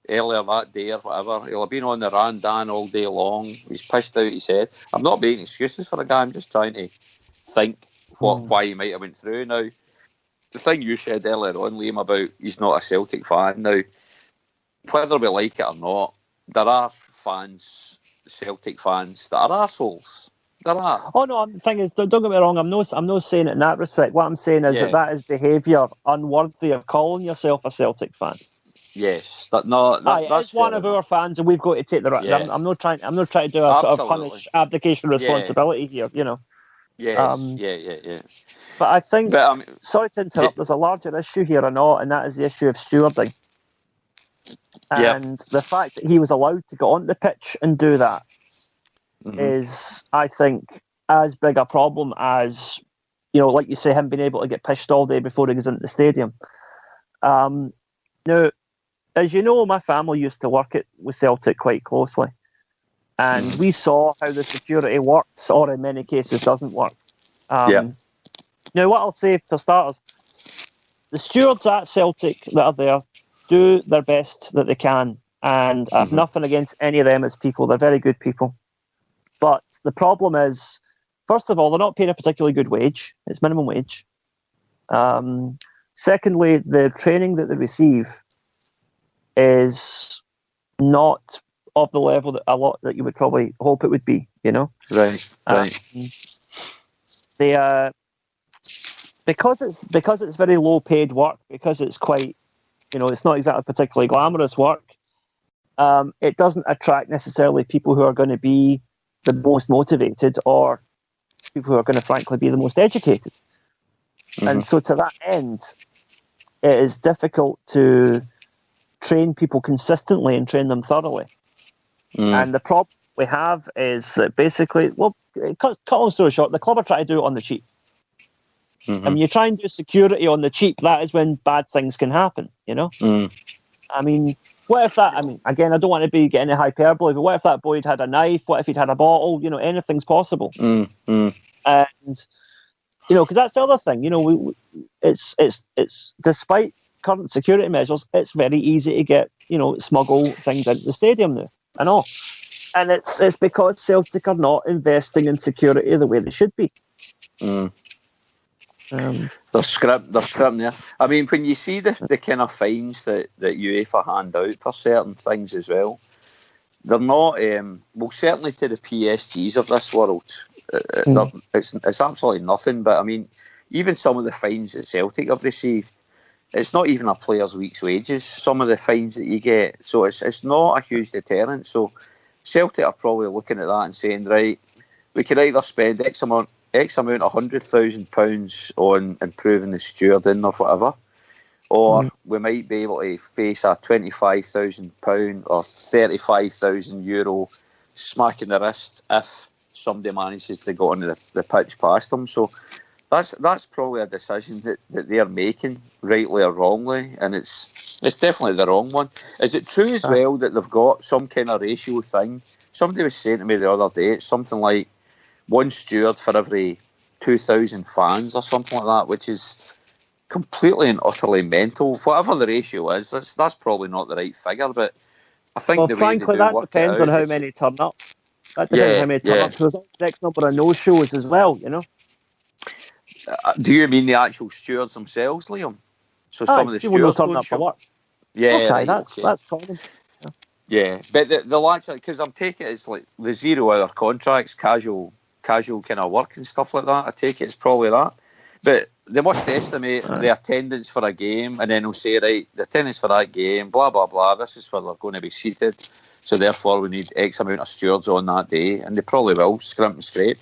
earlier that day or whatever. He'll have been on the randan all day long. He's pissed out his head. I'm not making excuses for the guy. I'm just trying to think why he might have went through. Now, the thing you said earlier on, Liam, about he's not a Celtic fan. Now, whether we like it or not, there are fans, Celtic fans, that are arseholes. There are. Oh no, the thing is, don't get me wrong. I'm not saying it in that respect. What I'm saying is that is behaviour unworthy of calling yourself a Celtic fan. Yes, that's one of our fans, and we've got to take the right. Yeah. I'm not trying to do a sort of punish abdication of responsibility here. You know. Yes. Yeah. But I think. Sorry to interrupt. There's a larger issue here or not, and that is the issue of stewarding. And the fact that he was allowed to get on the pitch and do that is, I think, as big a problem as, you know, like you say, him being able to get pissed all day before he goes into the stadium. Now, as you know, my family used to work with Celtic quite closely, and we saw how the security works, or in many cases doesn't work. Now, what I'll say for starters, the stewards at Celtic that are there do their best that they can, and I have nothing against any of them as people. They're very good people. But the problem is, first of all, they're not paying a particularly good wage. It's minimum wage. Secondly, the training that they receive is not of the level that you would probably hope it would be, you know? Right. Because it's very low paid work, because it's quite, you know, it's not exactly particularly glamorous work, it doesn't attract necessarily people who are going to be the most motivated or people who are going to frankly be the most educated. And so to that end, it is difficult to train people consistently and train them thoroughly. And the problem we have is that basically, well, cut long story short, the club are trying to do it on the cheap. And when you try and do security on the cheap, that is when bad things can happen, you know? I mean, what if that, I mean, again, I don't want to be getting a hyperbole, but what if that boy had had a knife? What if he'd had a bottle? You know, anything's possible. And, you know, because that's the other thing, you know, it's despite current security measures, it's very easy to get, you know, smuggle things into the stadium now and all. And it's because Celtic are not investing in security the way they should be. They're scripting there. I mean, when you see the kind of fines that UEFA hand out for certain things as well, they're not, well, certainly to the PSGs of this world, it's absolutely nothing. But I mean, even some of the fines that Celtic have received, it's not even a player's week's wages, some of the fines that you get. So it's not a huge deterrent. So Celtic are probably looking at that and saying, right, we could either spend X amount of £100,000 on improving the stewarding or whatever, or we might be able to face a £25,000 or €35,000 smack in the wrist if somebody manages to go on the pitch past them. So that's probably a decision that they're making, rightly or wrongly, and it's definitely the wrong one. Is it true as well that they've got some kind of ratio thing? Somebody was saying to me the other day, it's something like one steward for every 2,000 fans or something like that, which is completely and utterly mental. Whatever the ratio is, that's probably not the right figure, but I think the frankly, way they do that depends on how many turn up. That depends on how many turn up. So there's X number of no-shows as well, you know. Do you mean the actual stewards themselves, Liam? So some of the stewards turn up for work. Yeah, okay, right, that's common. Yeah, but they'll actually, because I'm taking it's like the 0-hour contracts, casual kind of work and stuff like that. I take it's probably that. But they must estimate the attendance for a game, and then they'll say, right, the attendance for that game, blah, blah, blah, this is where they're going to be seated. so therefore we need X amount of stewards on that day, and they probably will scrimp and scrape.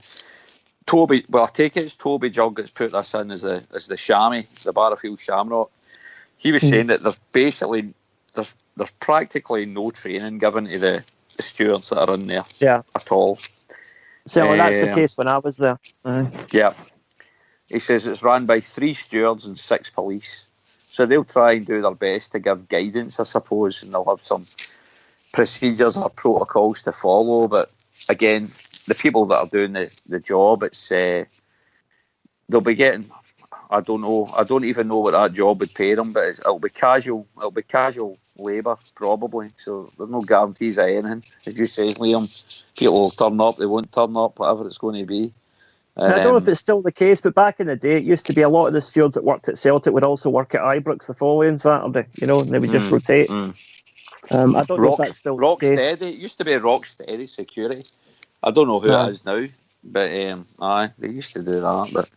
Toby, well, I take it it's Toby Jug that's put this in as the chamois, the Barrowfield Shamrock. He was saying that there's practically no training given to the stewards that are in there at all. So that's the case when I was there. Yeah. He says it's run by 3 stewards and 6 police. So they'll try and do their best to give guidance, I suppose, and they'll have some procedures or protocols to follow. But again, the people that are doing the job, it's they'll be getting, I don't know, I don't even know what that job would pay them, but it'll be casual labour probably. So there's no guarantees of anything. As you say, Liam, people will turn up, they won't turn up, whatever it's going to be. I don't know if it's still the case, but back in the day, it used to be a lot of the stewards that worked at Celtic would also work at Ibrox the following Saturday, and they would just rotate. I don't know if that's still the case. Rocksteady, it used to be Rocksteady Security. I don't know who it is now, but they used to do that. But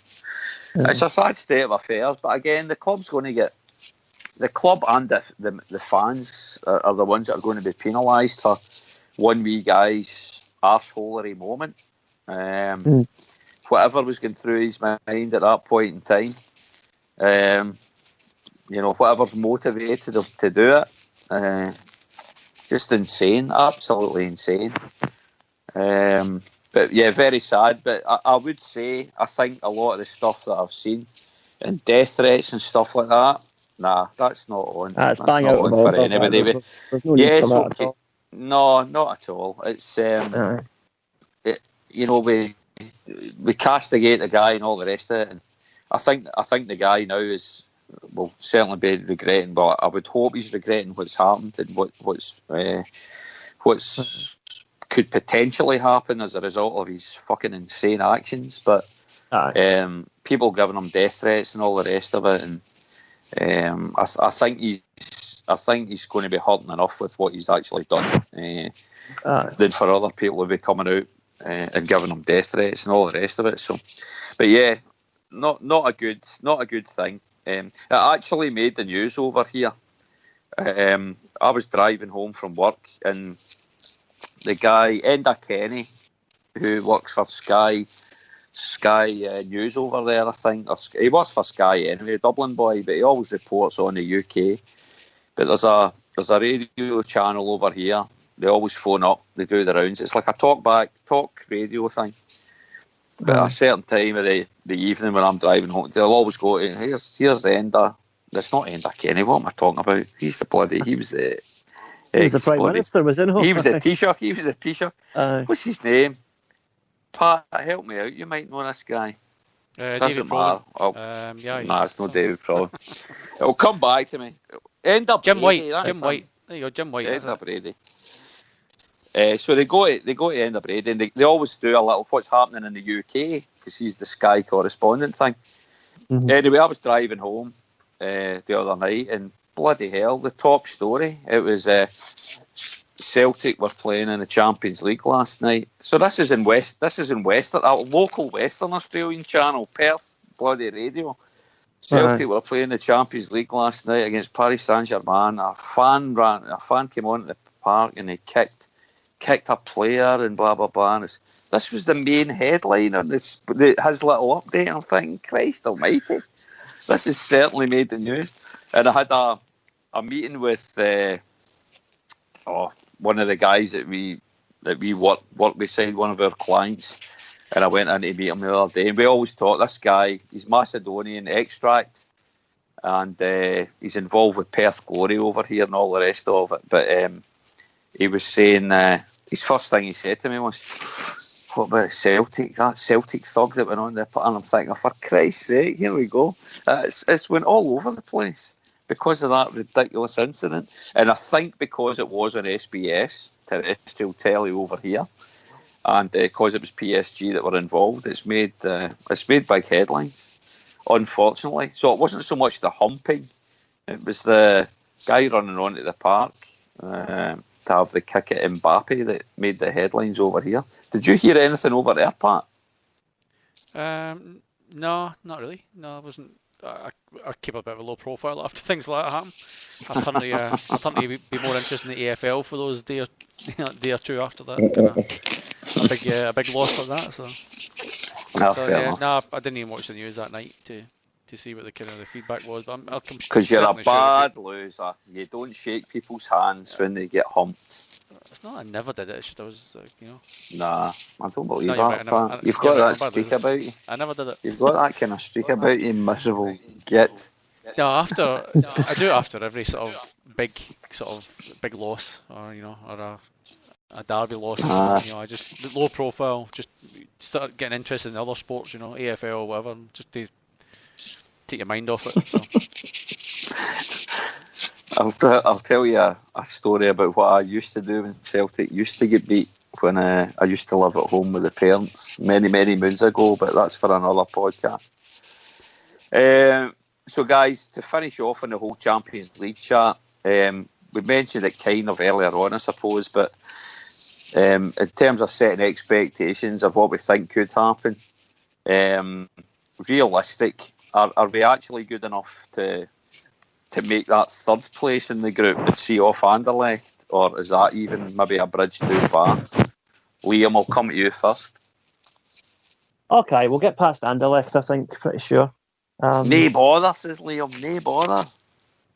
it's a sad state of affairs. But again, the club's going to get, the club and the fans are the ones that are going to be penalised for one wee guy's arseholery moment. Whatever was going through his mind at that point in time, whatever's motivated him to do it, just insane, absolutely insane. But yeah, very sad. But I would say, I think a lot of the stuff that I've seen, and death threats and stuff like that, nah, that's not on. That's not on for anybody. There's no need for that at all. No, not at all. It's we castigate the guy and all the rest of it, and I think the guy now will certainly be regretting, but I would hope he's regretting what's happened and what's could potentially happen as a result of his fucking insane actions. But people giving him death threats and all the rest of it, and I think he's going to be hurting enough with what he's actually done than for other people to be coming out and giving him death threats and all the rest of it. So, but yeah, not a good thing. It actually made the news over here. I was driving home from work, and the guy Enda Kenny, who works for Sky News over there, I think, he works for Sky anyway, Dublin boy, but he always reports on the UK. But there's a radio channel over here. They always phone up, they do the rounds. It's like a talk radio thing. But at a certain time of the evening when I'm driving home, they'll always go, here's the Enda. That's not Enda Kenny, what am I talking about? He was the Prime Minister, was he? He was the Taoiseach. What's his name? Pat, help me out. You might know this guy. David matter. It's not David Prowan. It'll come back to me. Jim White. There you go, Jim White. Enda Brady. So they go to Enda Brady, and they always do a little what's happening in the UK, because he's the Sky correspondent thing. Anyway, I was driving home the other night, and bloody hell, the top story, it was Celtic were playing in the Champions League last night. So this is in Western, a local Western Australian channel, Perth bloody radio. Celtic were playing the Champions League last night against Paris Saint-Germain. A fan came onto the park and he kicked a player and blah blah blah. And this was the main headline on his little update. I'm thinking, Christ Almighty, this has certainly made the news. And I had a meeting with one of the guys that we work beside, one of our clients, and I went in to meet him the other day. And we always talk. This guy, he's Macedonian extract, and he's involved with Perth Glory over here and all the rest of it. But he was saying his first thing he said to me was, "What about Celtic? That Celtic thug that went on there?" And I'm thinking, for Christ's sake, here we go. It's went all over the place because of that ridiculous incident. And I think because it was on SBS, terrestrial telly over here, and because it was PSG that were involved, it's made big headlines, unfortunately. So it wasn't so much the humping, it was the guy running onto the park to have the kick at Mbappe that made the headlines over here. Did you hear anything over there, Pat? No, not really. No, I wasn't. I keep a bit of a low profile after things like that happen. I'll turn to be more interested in the AFL for those day or two after that. A big loss like that. So I didn't even watch the news that night to see what the feedback was. But I'll come. Because you're a bad loser. You don't shake people's hands when they get humped. It's not. I never did it. It's just I was, Nah, I don't believe that. You've got that streak about you. I never did it. You've got that kind of streak about you, miserable git. No, I do it after every sort of big loss, or or a derby loss. I just low profile. Just start getting interested in other sports. AFL or whatever, just to take your mind off it. So. I'll tell you a story about what I used to do when Celtic used to get beat when I used to live at home with the parents many moons ago, but that's for another podcast. So guys, to finish off on the whole Champions League chat, we mentioned it kind of earlier on, I suppose, but in terms of setting expectations of what we think could happen, realistic, are we actually good enough to make that third place in the group and see off Anderlecht, or is that even maybe a bridge too far? Liam, I'll come to you first. Okay, we'll get past Anderlecht, I think, pretty sure. Nae bother, says Liam, nae bother.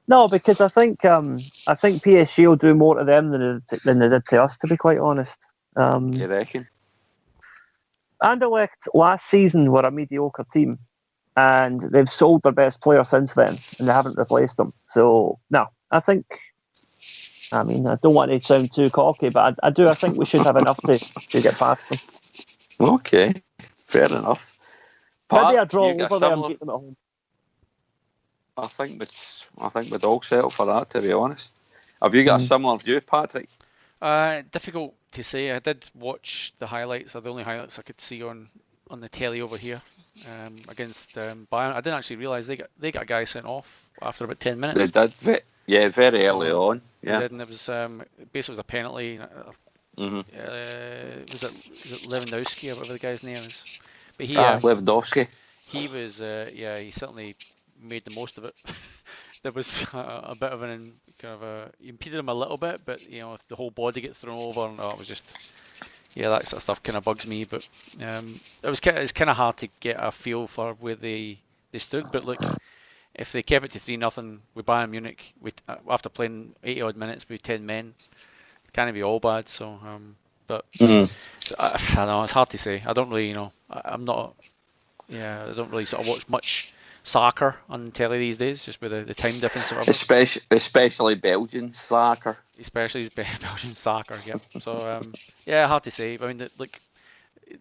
No, because I think PSG will do more to them than they did to us, to be quite honest. You reckon? Anderlecht last season were a mediocre team, and they've sold their best player since then, and they haven't replaced them. So, no, I don't want to sound too cocky, but I think we should have enough to get past them. Okay, fair enough. Maybe a draw over there and beat them at home. I think we'd all settle for that, to be honest. Have you got a similar view, Patrick? Difficult to say. I did watch the highlights. They're the only highlights I could see on the telly over here against Bayern. I didn't actually realise they got a guy sent off after about 10 minutes. They did, very early on. Yeah, and it was basically was a penalty. Was it Lewandowski or whatever the guy's name is? But Lewandowski. He was he certainly made the most of it. There was a bit of he impeded him a little bit, but if the whole body gets thrown over, it was just that sort of stuff kind of bugs me. But it's kind of hard to get a feel for where they stood. But look, if they kept it to 3-0 with Bayern Munich, after playing 80 odd minutes with 10 men, it can't be all bad. So, but I don't know. It's hard to say. I don't really, I'm not. Yeah, I don't really sort of watch much soccer on telly these days, just with the time difference. Or especially Belgian soccer. Especially Belgian soccer, yep. So, hard to say. I mean, look,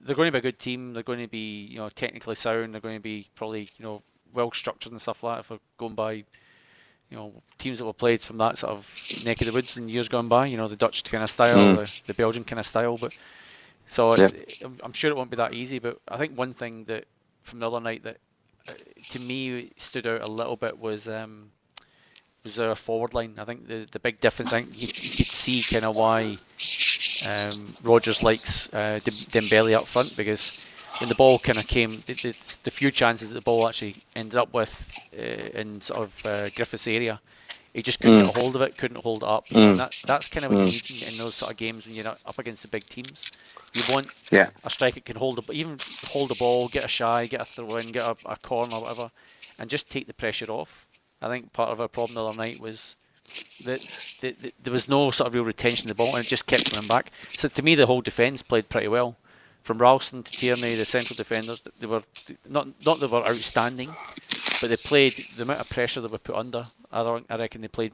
they're going to be a good team. They're going to be, technically sound. They're going to be probably, well structured and stuff like that. If we're going by, teams that were played from that sort of neck of the woods in years gone by. The Dutch kind of style, the Belgian kind of style. But so I'm sure it won't be that easy. But I think one thing that from the other night that to me stood out a little bit was our forward line. I think the big difference, I think you could see kind of why Rodgers likes Dembele up front, because when the ball kind of came, the few chances that the ball actually ended up with in sort of Griffiths' area, he just couldn't get a hold of it, couldn't hold it up. And that's kind of what you need in those sort of games when you're up against the big teams. You want a striker that can hold the ball, get a shy, get a throw in, get a corner or whatever, and just take the pressure off. I think part of our problem the other night was that there was no sort of real retention of the ball, and it just kept coming back. So to me, the whole defence played pretty well. From Ralston to Tierney, the central defenders, they were not they were outstanding, but they played the amount of pressure they were put under. I reckon they played,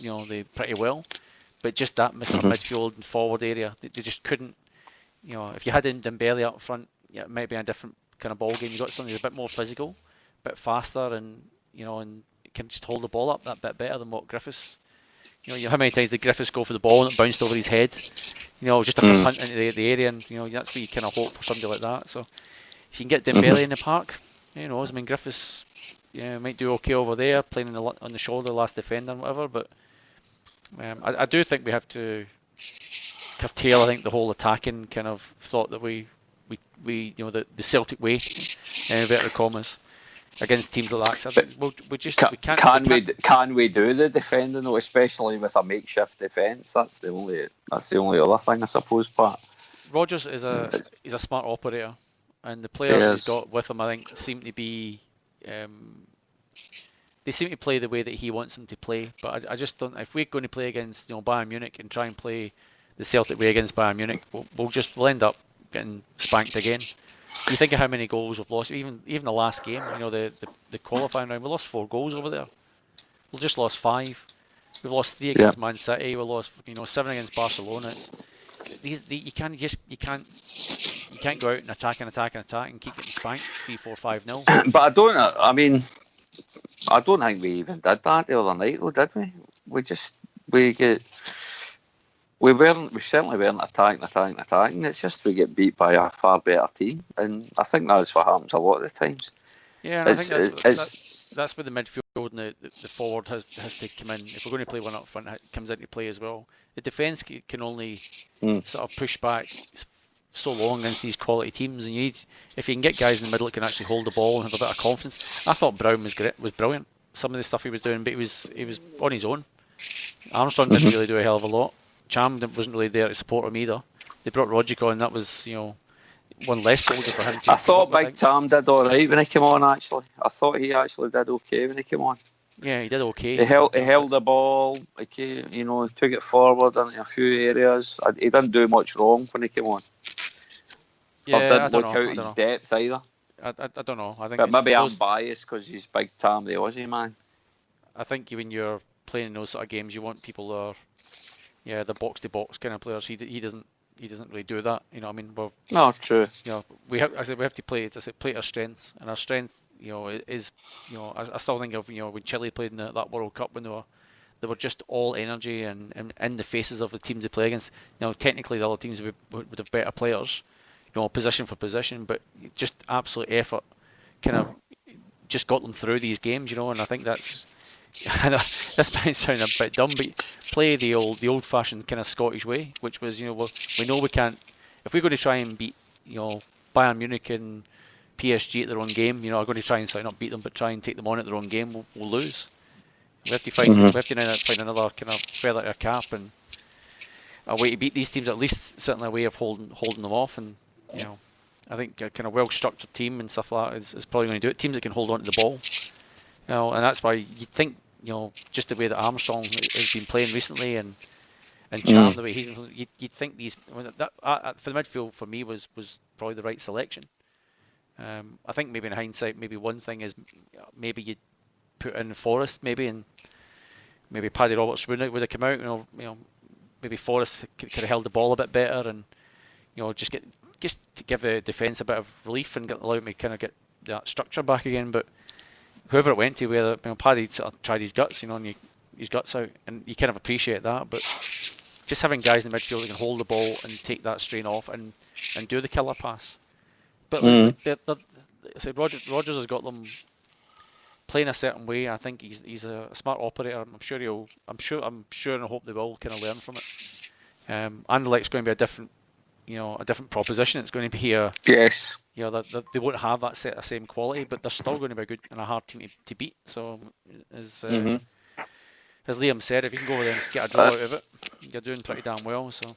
they pretty well, but just that midfield and forward area, they just couldn't. If you had Dembele up front, it might be a different kind of ball game. You got something a bit more physical, a bit faster, and and can just hold the ball up that bit better than what Griffiths. How many times did Griffiths go for the ball and it bounced over his head? Just a quick hunt into the area, and that's what you kind of hope for somebody like that. So if you can get Dembele in the park, who knows? I mean, Griffiths, might do okay over there, playing on the shoulder, last defender, and whatever. But I do think we have to curtail, I think, the whole attacking kind of thought that we the Celtic way, in inverted commas. against teams like that. 'Cause I think Can we do the defending though, especially with a makeshift defence? That's the only other thing, I suppose. But Rodgers is a smart operator, and the players that he's got with him, I think, seem to be. They seem to play the way that he wants them to play, but I just don't. If we're going to play against Bayern Munich and try and play the Celtic way against Bayern Munich, we'll end up getting spanked again. You think of how many goals we've lost, even the last game. The qualifying round, we lost 4 goals over there. We've just lost 5. We've lost 3 against Man City. We lost 7 against Barcelona. You can't go out and attack and keep getting spanked 3-4, 5-0. But I don't think we even did that the other night, though, did we? We certainly weren't attacking. It's just we get beat by a far better team, and I think that's what happens a lot of the times. Yeah, and I think that's where the midfield and the forward has to come in. If we're going to play one up front, it comes into play as well. The defence can only sort of push back so long against these quality teams, and if you can get guys in the middle that can actually hold the ball and have a bit of confidence. I thought Brown was brilliant. Some of the stuff he was doing, but he was on his own. Armstrong didn't really do a hell of a lot. Cham wasn't really there to support him either. They brought Rogic on, that was one less soldier for him. I thought Big Cham did all right when he came on. Actually, I thought he actually did okay when he came on. Yeah, he did okay. He held the ball, took it forward in a few areas. He didn't do much wrong when he came on. Yeah, or didn't look out his depth either. I don't know. I think but maybe I'm biased because he's Big Tam, the Aussie man. I think when you're playing those sort of games, you want people who are, the box to box kind of players. He doesn't really do that. You know what I mean? No, true. We have to play our strengths, and our strength, is I still think of when Chile played in that World Cup when they were just all energy and in the faces of the teams they play against. Technically the other teams would have better players, position for position, but just absolute effort kind of just got them through these games, and I think that's. This might sound a bit dumb, but play the old-fashioned kind of Scottish way, which was, we know we can't. If we're going to try and beat, Bayern Munich and PSG at their own game, are going to try and not beat them, but try and take them on at their own game, we'll lose. We have to find. We have to now find another kind of feather to our cap and a way to beat these teams. At least certainly a way of holding them off, and I think a kind of well-structured team and stuff like that is probably going to do it. Teams that can hold on to the ball. And that's why you think, just the way that Armstrong has been playing recently and Cham, the way he's been playing, you'd think these for the midfield for me was probably the right selection. I think maybe in hindsight, maybe one thing is maybe you'd put in Forrest and maybe Paddy Roberts would have come out. Maybe Forrest could have held the ball a bit better and just to give the defence a bit of relief and allow me kind of get that structure back again, but. Whoever it went to, whether Paddy sort of tried his guts, and his guts out, and you kind of appreciate that. But just having guys in the midfield that can hold the ball and take that strain off and do the killer pass. But I said Rodgers has got them playing a certain way. I think he's a smart operator. I'm sure and I hope they will kind of learn from it. Anderlecht's going to be a different proposition. It's going to be yes. They won't have that same quality, but they're still going to be a good and a hard team to beat. So, as Liam said, if you can go over there and get a draw out of it, you're doing pretty damn well. So,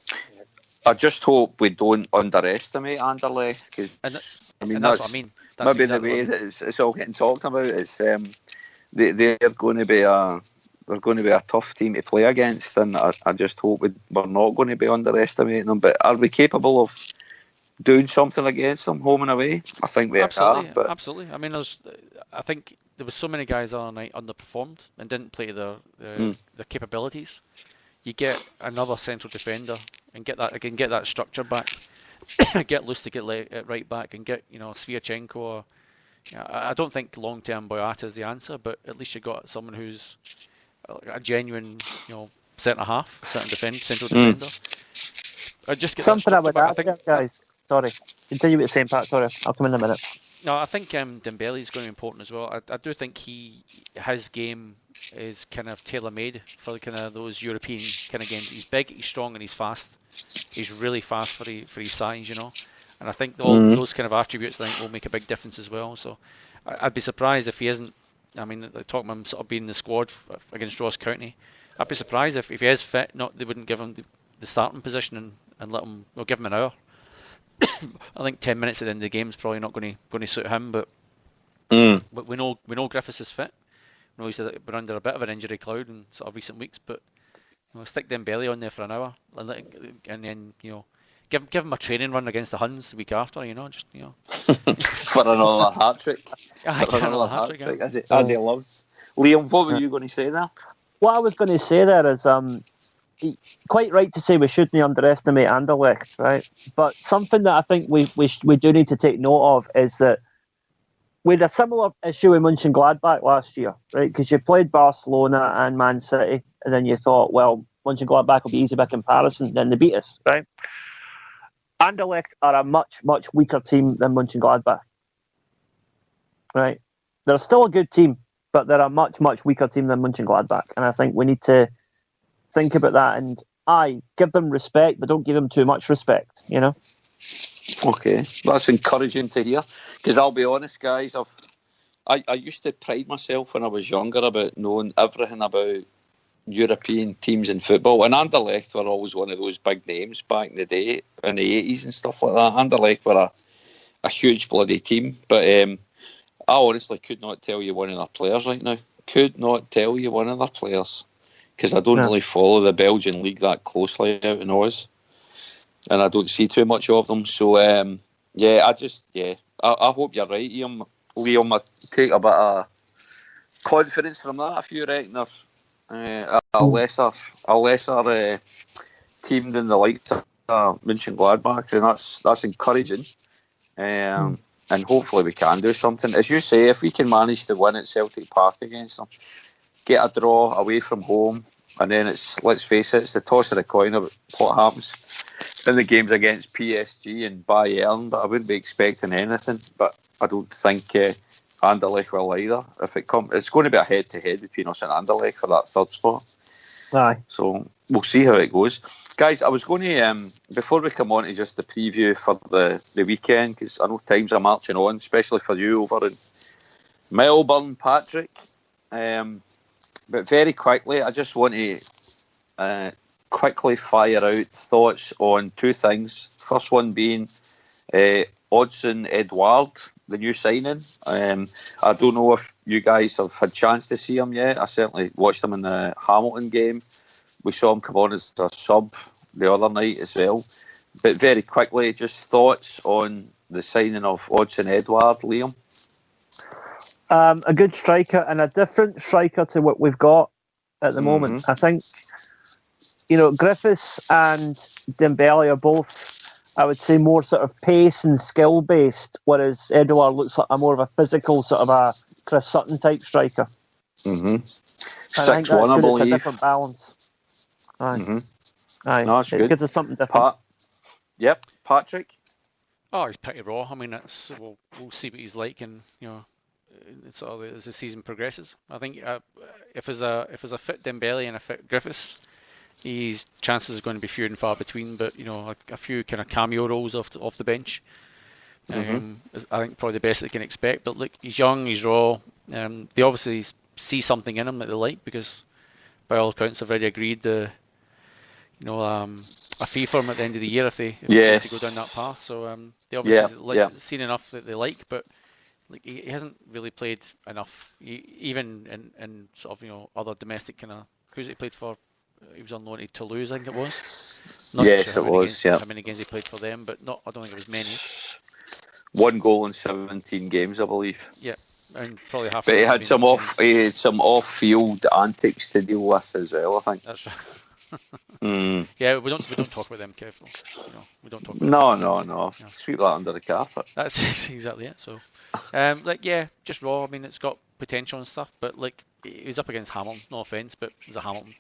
I just hope we don't underestimate Anderlecht, because that's what I mean. That's maybe exactly the way that it's all getting talked about is they're going to be a tough team to play against, and I just hope we're not going to be underestimating them. But are we capable of doing something against them, home and away? I think we are. But absolutely. I mean, I think there was so many guys the other night underperformed and didn't play their capabilities. You get another central defender and get that structure back. Get Luz to get right back and get Sviatchenko. I don't think long term Boyata is the answer, but at least you got someone who's a genuine central defender. Just get something I would add, guys. Sorry, continue with the same part. Sorry, I'll come in a minute. No, I think Dembele is going to be important as well. I do think his game is kind of tailor-made for kind of those European kind of games. He's big, he's strong, and he's fast. He's really fast for his size, And I think all those kind of attributes I think will make a big difference as well. So I'd be surprised if he isn't. I mean, they talk about him sort of being in the squad against Ross County. I'd be surprised if he is fit. They wouldn't give him the starting position and let him. They'll give him an hour. I think 10 minutes at the end of the game is probably not going to suit him, but we know Griffiths is fit. We know he's been under a bit of an injury cloud in sort of recent weeks, but stick Dembele on there for an hour and then give him a training run against the Huns the week after. For another hat trick. Another hat trick, as he loves. Liam, what were you going to say there? What I was going to say there is, quite right to say we shouldn't underestimate Anderlecht, right? But something that I think we do need to take note of is that we had a similar issue with Mönchengladbach last year, right? Because you played Barcelona and Man City, and then you thought, well, Mönchengladbach will be easy by comparison, then they beat us, right? Anderlecht are a much, much weaker team than Mönchengladbach, right? They're still a good team, but they're a much, much weaker team than Mönchengladbach. And I think we need to think about that and give them respect, but don't give them too much respect, Okay, that's encouraging to hear. Because I'll be honest, guys, I used to pride myself when I was younger about knowing everything about European teams in football. And Anderlecht were always one of those big names back in the day, in the 80s and stuff like that. Anderlecht were a huge bloody team. But I honestly could not tell you one of their players right now. Could not tell you one of their players. Because I don't really follow the Belgian league that closely out in Oz. And I don't see too much of them. So, I hope you're right, Liam. I take a bit of confidence from that if you reckon they're a lesser team than the likes of Mönchengladbach. And that's encouraging. And hopefully we can do something. As you say, if we can manage to win at Celtic Park against them, get a draw away from home, and then let's face it, it's the toss of the coin of what happens in the games against PSG and Bayern, but I wouldn't be expecting anything. But I don't think Anderlecht will either. It's going to be a head-to-head between us and Anderlecht for that third spot. Aye. So we'll see how it goes. Guys, I was going to, before we come on to just the preview for the weekend, because I know times are marching on, especially for you over in Melbourne, Patrick. But very quickly, I just want to quickly fire out thoughts on two things. First one being Odsonne Edouard, the new signing. I don't know if you guys have had a chance to see him yet. I certainly watched him in the Hamilton game. We saw him come on as a sub the other night as well. But very quickly, just thoughts on the signing of Odsonne Edouard, Liam. A good striker and a different striker to what we've got at the moment. I think, Griffiths and Dembele are both, I would say, more sort of pace and skill based, whereas Edouard looks like a more of a physical sort of a Chris Sutton type striker. 6'1", I believe. It's a different balance. Aye. Aye. No, that's good. It gives us something different. Patrick? Oh, he's pretty raw. I mean, we'll see what he's like, and sort of as the season progresses. I think if there's a fit Dembele and a fit Griffiths, his chances are going to be few and far between. But a few kind of cameo roles off the bench. I think probably the best they can expect. But look, he's young, he's raw. They obviously see something in him that they like, because by all accounts they've already agreed a fee for him at the end of the year if they choose to go down that path. So they obviously seen enough that they like, but he hasn't really played enough, even in sort of other domestic kind of crews that he played for. He was on loan to Toulouse, I think it was. Not sure it was. How many games he played for them, but I don't think it was many. 1 goal in 17 games, I believe. Yeah, and probably half. But he had some off-field antics to deal with as well, I think. That's right. Yeah, we don't talk about them, Kev. We don't talk about them. No. Sweep that under the carpet. That's exactly it. So, just raw. I mean, it's got potential and stuff, but he was up against Hamilton. No offense, but it was a Hamilton.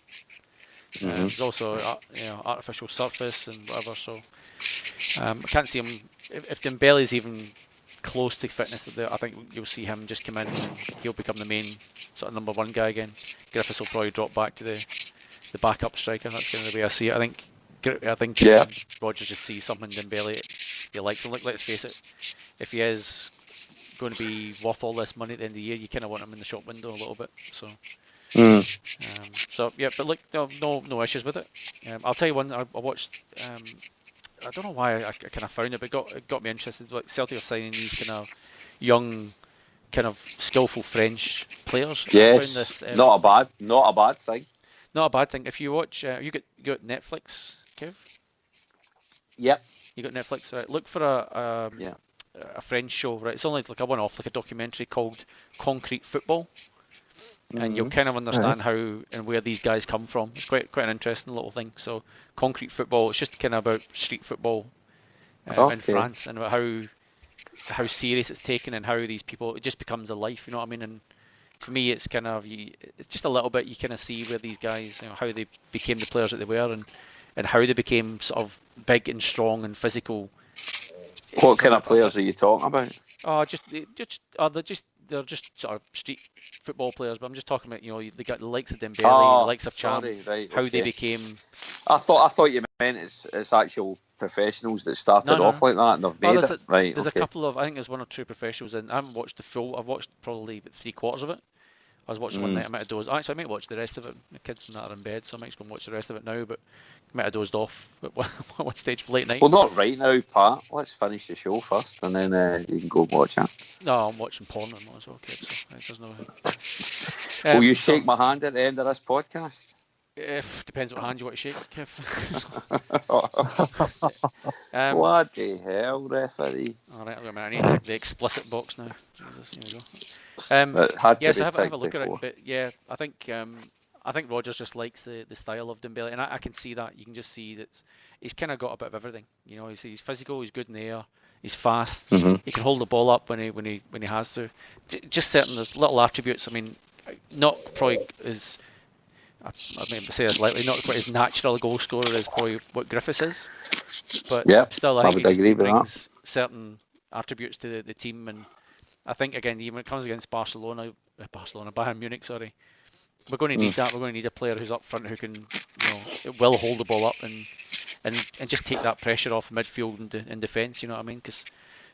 There's also artificial surface and whatever. So, I can't see him. If Dembele's even close to fitness, I think you'll see him just come in and he'll become the main sort of number one guy again. Griffiths will probably drop back to the backup striker. That's going to be the way I see it. I think Rodgers just sees something in Dembele. He likes him. Let's face it. If he is going to be worth all this money at the end of the year, you kind of want him in the shop window a little bit. So, so yeah, but look, no issues with it. I'll tell you one. I watched. I don't know why I kind of found it, but it got me interested. Like Celtic are signing these kind of young, kind of skillful French players. Yes, this, not a bad thing. Not a bad thing. If you watch, you got Netflix, Kev? Yep. You got Netflix, right? Look for a French show, right? It's only like a one-off, like a documentary called Concrete Football, and you'll kind of understand how and where these guys come from. It's quite an interesting little thing. So, Concrete Football, it's just kind of about street football in France and about how serious it's taken and how these people, it just becomes a life, you know what I mean? And for me, it's kind of it's just a little bit you kind of see where these guys, how they became the players that they were, and how they became sort of big and strong and physical. What kind of players are you talking about? Oh, they're just sort of street football players. But I'm just talking about they got the likes of Dembele, the likes of Cham, how they became. I thought you meant it's actual professionals that started off like that and they've made it. Right. There's a couple of, I think there's one or two professionals, and I haven't watched the full. I've watched probably about 3/4 of it. I was watching one night, I might have dozed. Actually, I might watch the rest of it. The kids and that are in bed, so I might go and watch the rest of it now. But I might have dozed off at one stage late night. Well, not right now, Pat. Let's finish the show first, and then you can go and watch it. No, I'm watching porn and as well, kids. So there's no. Will you shake my hand at the end of this podcast? Depends what hand you want to shake, Kev. Bloody hell, referee. Alright, I need to check the explicit box now. Jesus, here we go. Yes, I have a look at it, but yeah, I think Rodgers just likes the style of Dembele, and I can see that. You can just see that he's kind of got a bit of everything. He's physical, he's good in the air, he's fast, he can hold the ball up when he has to. Just certain little attributes. I mean, not probably as I may say this lightly, not quite as natural a goal scorer as probably what Griffiths is, but still I think he brings certain attributes to the team, and I think again when it comes against Bayern Munich, sorry, we're going to need that. We're going to need a player who's up front who can, will hold the ball up and just take that pressure off midfield and defence. You know what I mean? Because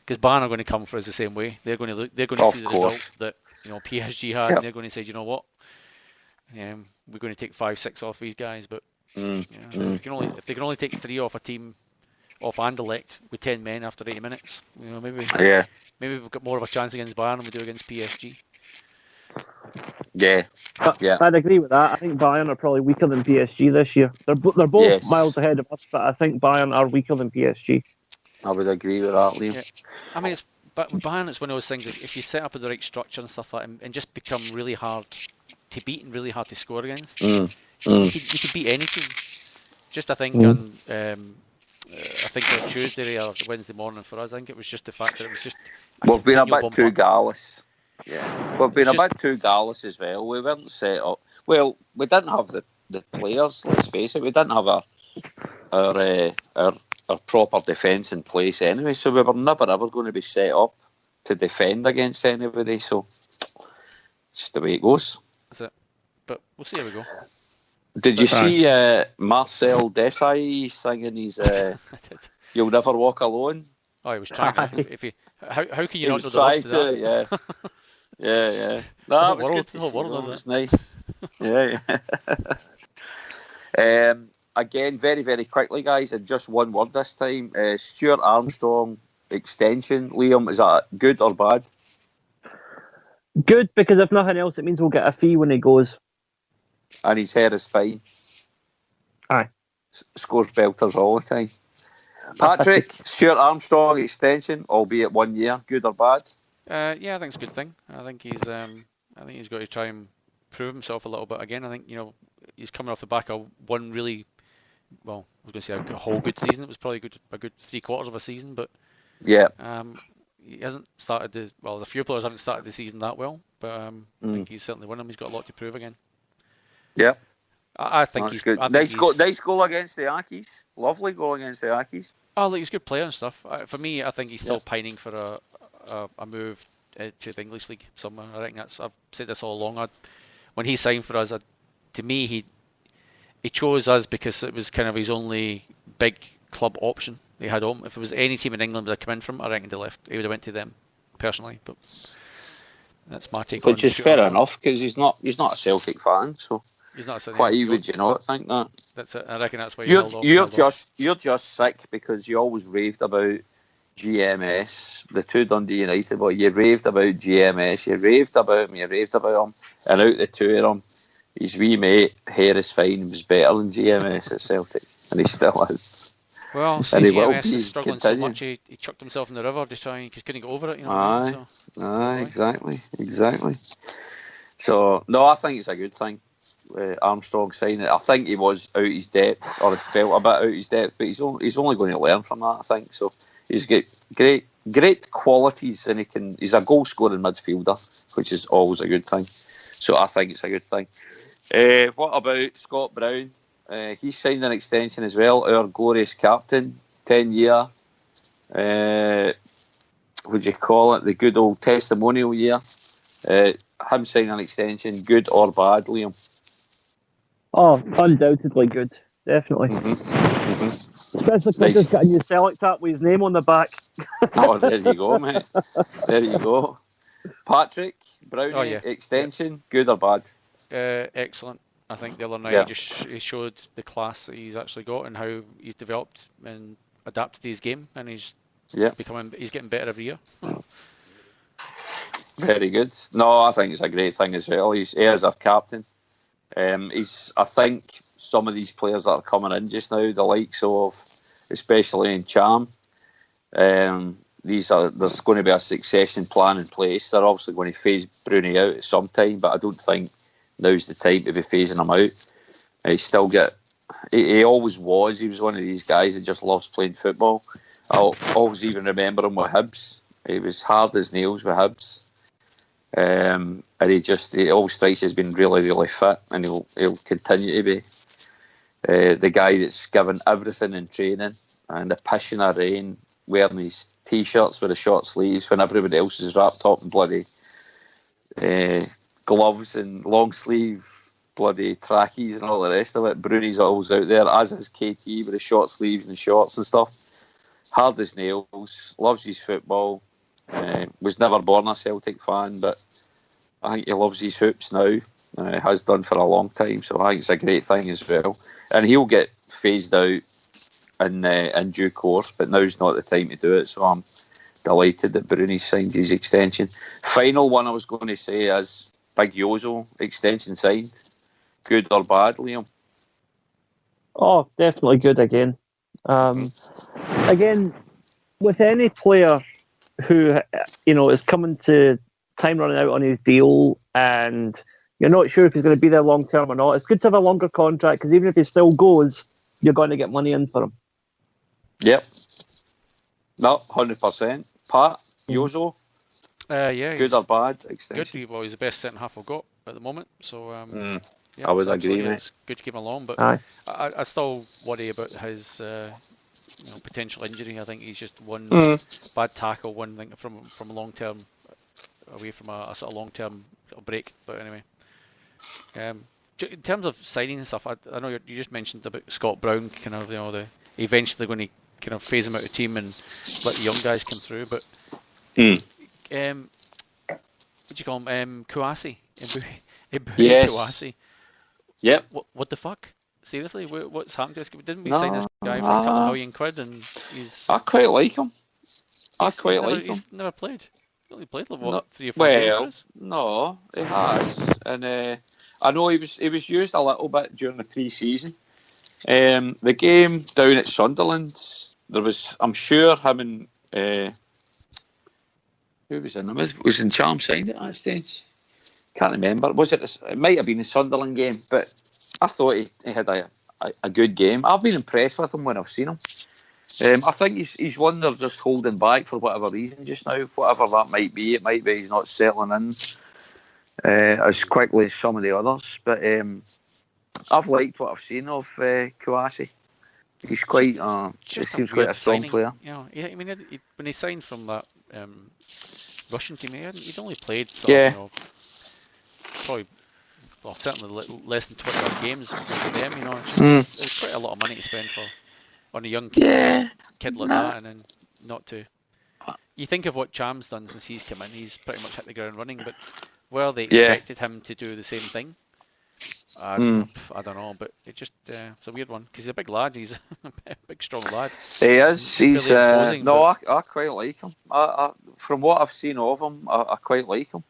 Bayern are going to come for us the same way. They're going to see the result that PSG had, and they're going to say, you know what? We're going to take 5-6 off these guys, but so if they can only take 3 off a team, off Anderlecht with 10 men after 80 minutes, maybe we've got more of a chance against Bayern than we do against PSG. Yeah. I'd agree with that. I think Bayern are probably weaker than PSG this year. They're both miles ahead of us, but I think Bayern are weaker than PSG. I would agree with that, Liam. Yeah. I mean, but with Bayern, it's one of those things. If you set up with the right structure and stuff like that, and just become really hard to beat and really hard to score against, you can beat any team. Just I think on Tuesday or Wednesday morning for us, I think it was just the fact that it was just we've been a bit too gallus. Yeah, we've been a bit too gallus as well. We weren't set up. Well, we didn't have the players. Let's face it, we didn't have our proper defence in place anyway. So we were never ever going to be set up to defend against anybody. So it's just the way it goes. That's it. But we'll see how we go. Did you see Marcel Desailly singing his "You'll Never Walk Alone"? Oh, he was trying. How can you not know the rest of that? Yeah. No, the whole world it was nice. Yeah. Again, very, very quickly, guys, and just one word this time. Stuart Armstrong extension. Liam, is that good or bad? Good, because if nothing else, it means we'll get a fee when he goes. And his hair is fine. Aye. Scores belters all the time. Patrick, Stuart Armstrong extension, albeit 1 year. Good or bad? Yeah, I think it's a good thing. I think he's got to try and prove himself a little bit again. I think he's coming off the back of one really, well, I was going to say a whole good season. It was probably a good 3/4 of a season, but yeah, he hasn't started there's a few players haven't started the season that well, but I think he's certainly one of them. He's got a lot to prove again. Yeah, I think he's good. Nice goal against the Ackies. Lovely goal against the Ackies. Oh, look, he's a good player and stuff. For me, I think he's still pining for a move to the English League somewhere. I think I've said this all along. When he signed for us, to me, he chose us because it was kind of his only big club option he had home. If it was any team in England that had come in from, I reckon they left. He would have went to them. personally, but that's my take. Which is fair enough, because he's not a Celtic fan, so he's not. Why would you not think that? That's it. I reckon that's why you're just sick because you always raved about GMS, the two Dundee United boys. You raved about GMS, you raved about him, and out the two of them, his wee mate Harris Fine was better than GMS at Celtic, and he still is. Well, GMS is struggling so much, he chucked himself in the river to try, because he couldn't get over it. Exactly. So no, I think it's a good thing. Armstrong signing. I think he was out his depth, or he felt a bit out his depth, but he's only going to learn from that, I think. So he's got great qualities, and he's a goal scoring midfielder, which is always a good thing. So I think it's a good thing. What about Scott Brown? He signed an extension as well. Our glorious captain, 10-year. Would you call it the good old testimonial year? Him signing an extension, good or bad, Liam? Oh, undoubtedly good, definitely. Especially because he's got a new Celtic tap with his name on the back. Oh, there you go, mate. There you go. Patrick Brownie, extension, good or bad? Excellent. I think the other night he showed the class that he's actually got and how he's developed and adapted to his game, and he's getting better every year. Very good. No, I think it's a great thing as well. He is our captain. I think some of these players that are coming in just now, the likes of, especially in Cham, there's going to be a succession plan in place. They're obviously going to phase Bruni out at some time, but I don't think now's the time to be phasing him out. He always was. He was one of these guys that just loves playing football. I'll always even remember him with Hibs. He was hard as nails with Hibs. And he always strikes as being really, really fit, and he'll continue to be the guy that's given everything in training and a passion of rain, wearing his t-shirts with the short sleeves when everybody else is wrapped up in bloody gloves and long sleeve bloody trackies and all the rest of it. Bruni's always out there, as is KT, with the short sleeves and shorts and stuff. Hard as nails, loves his football. Was never born a Celtic fan, but I think he loves his hoops now. Has done for a long time, so I think it's a great thing as well. And he'll get phased out in due course, but now's not the time to do it. So I'm delighted that Bruni signed his extension. Final one I was going to say is Big Yozo extension signed. Good or bad, Liam? Oh, definitely good again. Again, with any player who is coming to time running out on his deal and you're not sure if he's going to be there long term or not, it's good to have a longer contract, because even if he still goes, you're going to get money in for him. Yep. No, 100%. Pat, Yozo? Good or bad extension? Good. Well, he's the best centre half I've got at the moment, so I would agree, mate. It's good to keep him along, but I still worry about his potential injury. I think he's just one bad tackle, one thing from a long term away from a sort of long term break. But anyway, in terms of signing and stuff, I know you just mentioned about Scott Brown, kind of the eventually going to kind of phase him out of the team and let the young guys come through. But what do you call him? Kouassi. Yes. Kouassi. Yep. What the fuck? Seriously, what's happened to us? Didn't we sign this guy for a couple of million quid? And he's. I quite like him. He's never played. He only played 3 or 4 games. No, he has, and I know he was used a little bit during the pre-season. The game down at Sunderland, there was, I'm sure, him and who was in him? Was in Cham signed at that stage? Can't remember. It might have been the Sunderland game, but I thought he had a good game. I've been impressed with him when I've seen him. I think he's one they're just holding back for whatever reason just now, whatever that might be. It might be he's not settling in as quickly as some of the others. But I've liked what I've seen of Kouassi. He's quite. He seems quite a strong player. I mean, when he signed from that Russian team, he'd only played probably, certainly less than 20 games for them. It's quite a lot of money to spend on a young kid like that, and then not to you think of what Cham's done since he's come in. He's pretty much hit the ground running. But where they expected him to do the same thing, I don't know. But it just it's a weird one because he's a big lad. He's a big, strong lad. He is. He's I quite like him. I from what I've seen of him, I quite like him.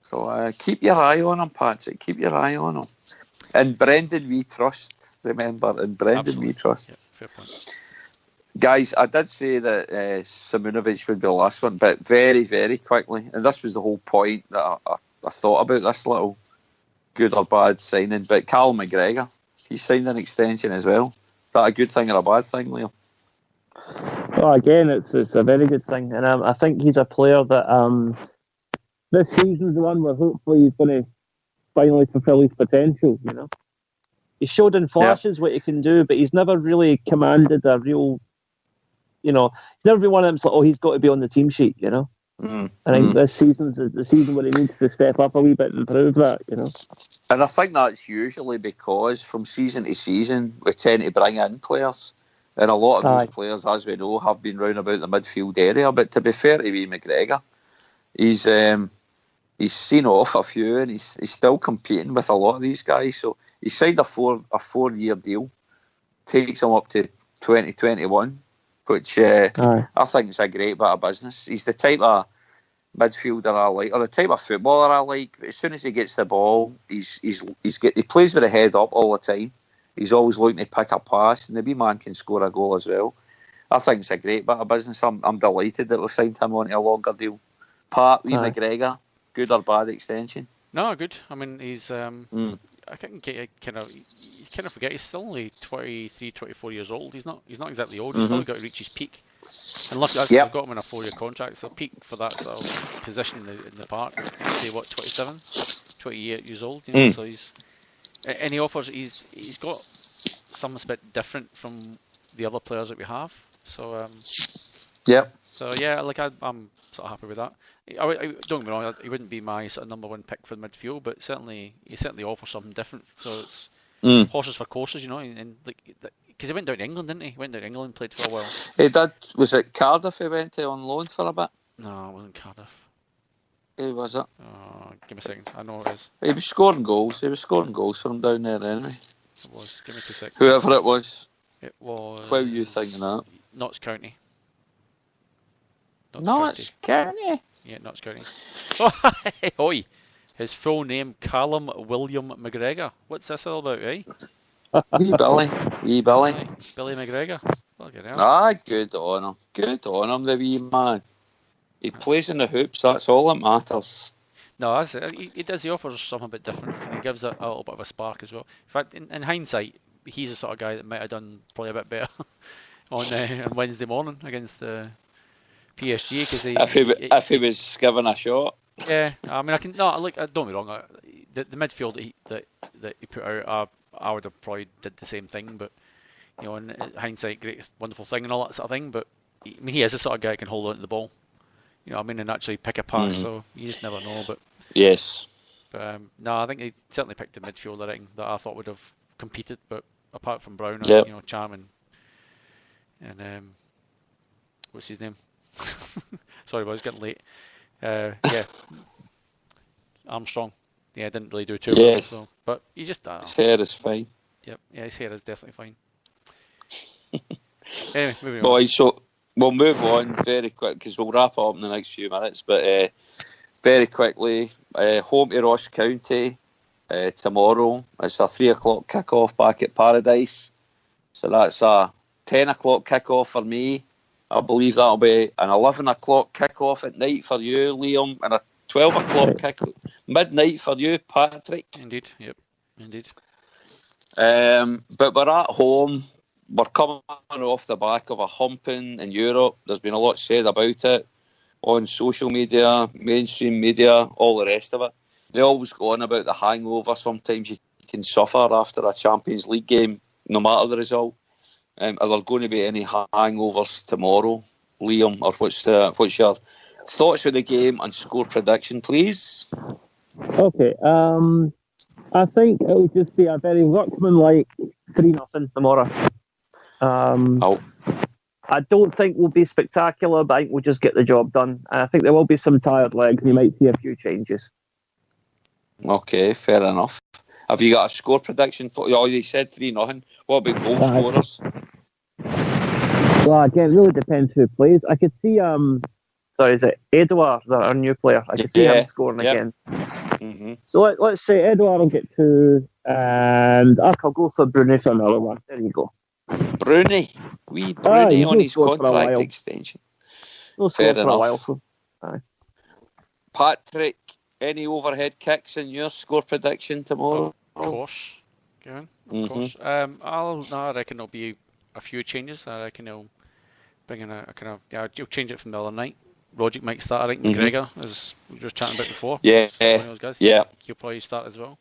So keep your eye on him, Patrick. Keep your eye on him. And Brendan we trust. Remember, and Brendan we trust. Yeah, fair point. Guys, I did say that Simunovic would be the last one, but very, very quickly, and this was the whole point that I thought about this little good or bad signing, but Callum McGregor, he signed an extension as well. Is that a good thing or a bad thing, Liam? Well, again, it's a very good thing, and I think he's a player that this season's the one where hopefully he's going to finally fulfil his potential, you know. He showed in flashes what he can do, but he's never really commanded a real... You know, he's never been one of them. So, he's got to be on the team sheet. You know, I think this season's the season where he needs to step up a wee bit and prove that. You know, and I think that's usually because from season to season we tend to bring in players, and a lot of those players, as we know, have been round about the midfield area. But to be fair to McGregor, he's seen off a few, and he's still competing with a lot of these guys. So he signed a 4-year deal, takes him up to 2021. Which I think is a great bit of business. He's the type of midfielder I like, or the type of footballer I like. As soon as he gets the ball, he plays with the head up all the time. He's always looking to pick a pass, and the wee man can score a goal as well. I think it's a great bit of business. I'm delighted that we've signed him onto a longer deal. McGregor, good or bad extension? No, good. I mean, he's. I think you kind of forget he's still only 23, 24 years old. He's not exactly old. He's still got to reach his peak. And luckily, I've got him in a 4-year contract, so peak for that sort of position in the park. Say what, 27, 28 years old. You know, so he's and he offers. He's got something a bit different from the other players that we have. So So yeah, like I'm sort of happy with that. I don't get me wrong, he wouldn't be my sort of number one pick for the midfield, but he certainly offers something different. So it's horses for courses, you know. And like, because he went down to England, didn't he? He went down to England, played for a while. He did. Was it Cardiff he went to on loan for a bit? No, it wasn't Cardiff. Who was it? Give me a second. I know it is. He was scoring goals. He was scoring goals for him down there anyway. It was. Give me 2 seconds. Whoever it was. It was. Why were you thinking that? Notts County. Notts County. Yeah, Notts County. Oh, oi! His full name, Callum William McGregor. What's this all about, eh? Wee Billy. Billy McGregor. Good on him. Good on him, the wee man. He plays in the hoops, that's all that matters. No, he does. He offers something a bit different, and he gives it a little bit of a spark as well. In fact, in hindsight, he's the sort of guy that might have done probably a bit better on Wednesday morning against the PSG, because if he was given a shot. Yeah, I mean, don't get me wrong. The midfield that he put out, I would have probably did the same thing, but you know, in hindsight, great, wonderful thing and all that sort of thing. But I mean, he is the sort of guy who can hold on to the ball, you know what I mean, and actually pick a pass. So you just never know. But yes, no, I think he certainly picked a midfielder that I thought would have competed. But apart from Brown, you know, Cham and what's his name? Sorry, boys, getting late. Yeah, Armstrong. Yeah, didn't really do too well. So, but he just. His hair is fine. Yep, yeah, his hair is definitely fine. Anyway, moving on. Boys, so we'll move on very quick because we'll wrap up in the next few minutes. But very quickly, home to Ross County tomorrow. It's a 3:00 kick-off back at Paradise. So that's a 10:00 kick-off for me. I believe that'll be an 11:00 kick-off at night for you, Liam, and a 12:00 kick-off midnight for you, Patrick. Indeed, yep, indeed. But we're at home. We're coming off the back of a humping in Europe. There's been a lot said about it on social media, mainstream media, all the rest of it. They always go on about the hangover sometimes you can suffer after a Champions League game, no matter the result. Are there going to be any hangovers tomorrow, Liam? Or what's your thoughts on the game and score prediction, please? Okay, I think it will just be a very workmanlike 3-0 tomorrow. I don't think we'll be spectacular, but I think we'll just get the job done. I think there will be some tired legs. We might see a few changes. Okay, fair enough. Have you got a score prediction for? Oh, you said 3-0. What about goal scorers? Well, again, it really depends who plays. I could see sorry, is it Edouard, our new player? I could see him scoring again. Mm-hmm. So let's say Edouard will get 2, and I'll go for Bruni for another one. There you go. Bruni on his contract extension. No score for a while. So. Patrick, any overhead kicks in your score prediction tomorrow? Of course, Kevin. Of course. I reckon there'll be a few changes. I reckon he'll bring in a kind of he'll change it from the other night. Rogic might start. I think McGregor, as we were just chatting about before. Yeah, he'll probably start as well.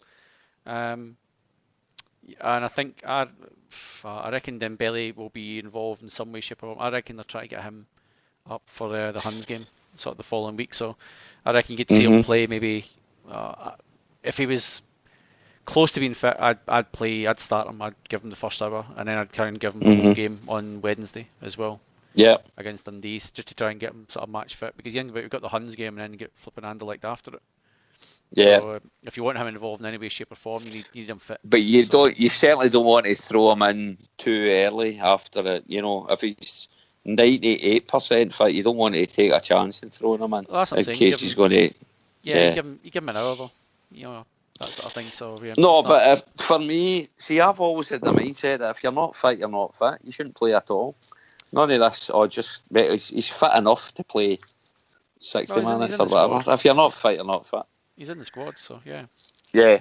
And I think I reckon Dembele will be involved in some way, shape, or form. I reckon they're trying to get him up for the Huns game, sort of the following week. So I reckon you get to see him play. Maybe if he was close to being fit, I'd start him. I'd give him the first hour, and then I'd try and give him the whole game on Wednesday as well. Yeah, against Dundee, just to try and get him sort of match fit, because we've got the Huns game and then you get flipping Anderlecht after it. Yeah. So if you want him involved in any way, shape or form, you need him fit. But you certainly don't want to throw him in too early after it. You know, if he's 98% fit, you don't want to take a chance in throwing him in. Well, that's what I'm saying. Case he's going to. Yeah, you give him an hour though. You know, that sort of thing. So no, but for me, see, I've always had the mindset that if you're not fit, you're not fit. You shouldn't play at all. None of this, or just he's fit enough to play 60 minutes or whatever. Squad. If you're not fit, you're not fit. He's in the squad, so yeah. Yeah.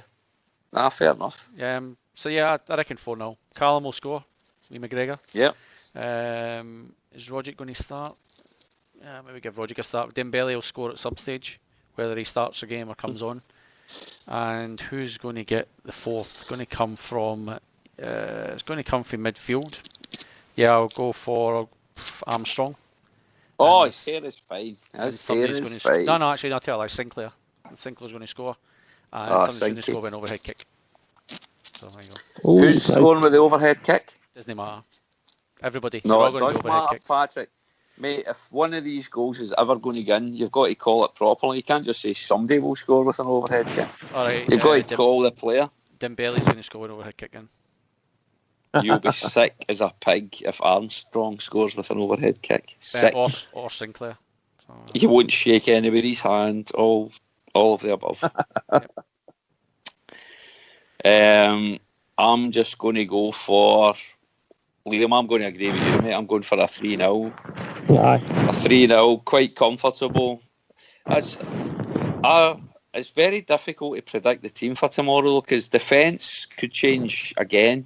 Fair enough. So yeah, I reckon 4-0. Callum will score. Lee McGregor. Yeah. Is Rogic going to start? Maybe give Rogic a start. Dembele will score at some stage, whether he starts the game or comes on. And who's going to get the fourth? It's going to come from. It's going to come from midfield. Yeah, I'll go for Armstrong. Oh, his hair is fine. His hair is fine. No, actually, I'll tell you, Sinclair. Sinclair's going to score. And somebody's going to score with an overhead kick. So there you go. Who's scoring with the overhead kick? Doesn't matter. Everybody. No, it does matter, Patrick. Mate, if one of these goals is ever going to go in, you've got to call it properly. You can't just say somebody will score with an overhead kick. All right, you've got to call the player. Dembele's going to score with an overhead kick in. You'll be sick as a pig if Armstrong scores with an overhead kick. Sick. Or Sinclair. So, you won't shake anybody's hand. All of the above. I'm just going to go for Liam. I'm going to agree with you, mate. I'm going for a 3-0. Yeah. A 3-0, quite comfortable. It's very difficult to predict the team for tomorrow because defence could change again.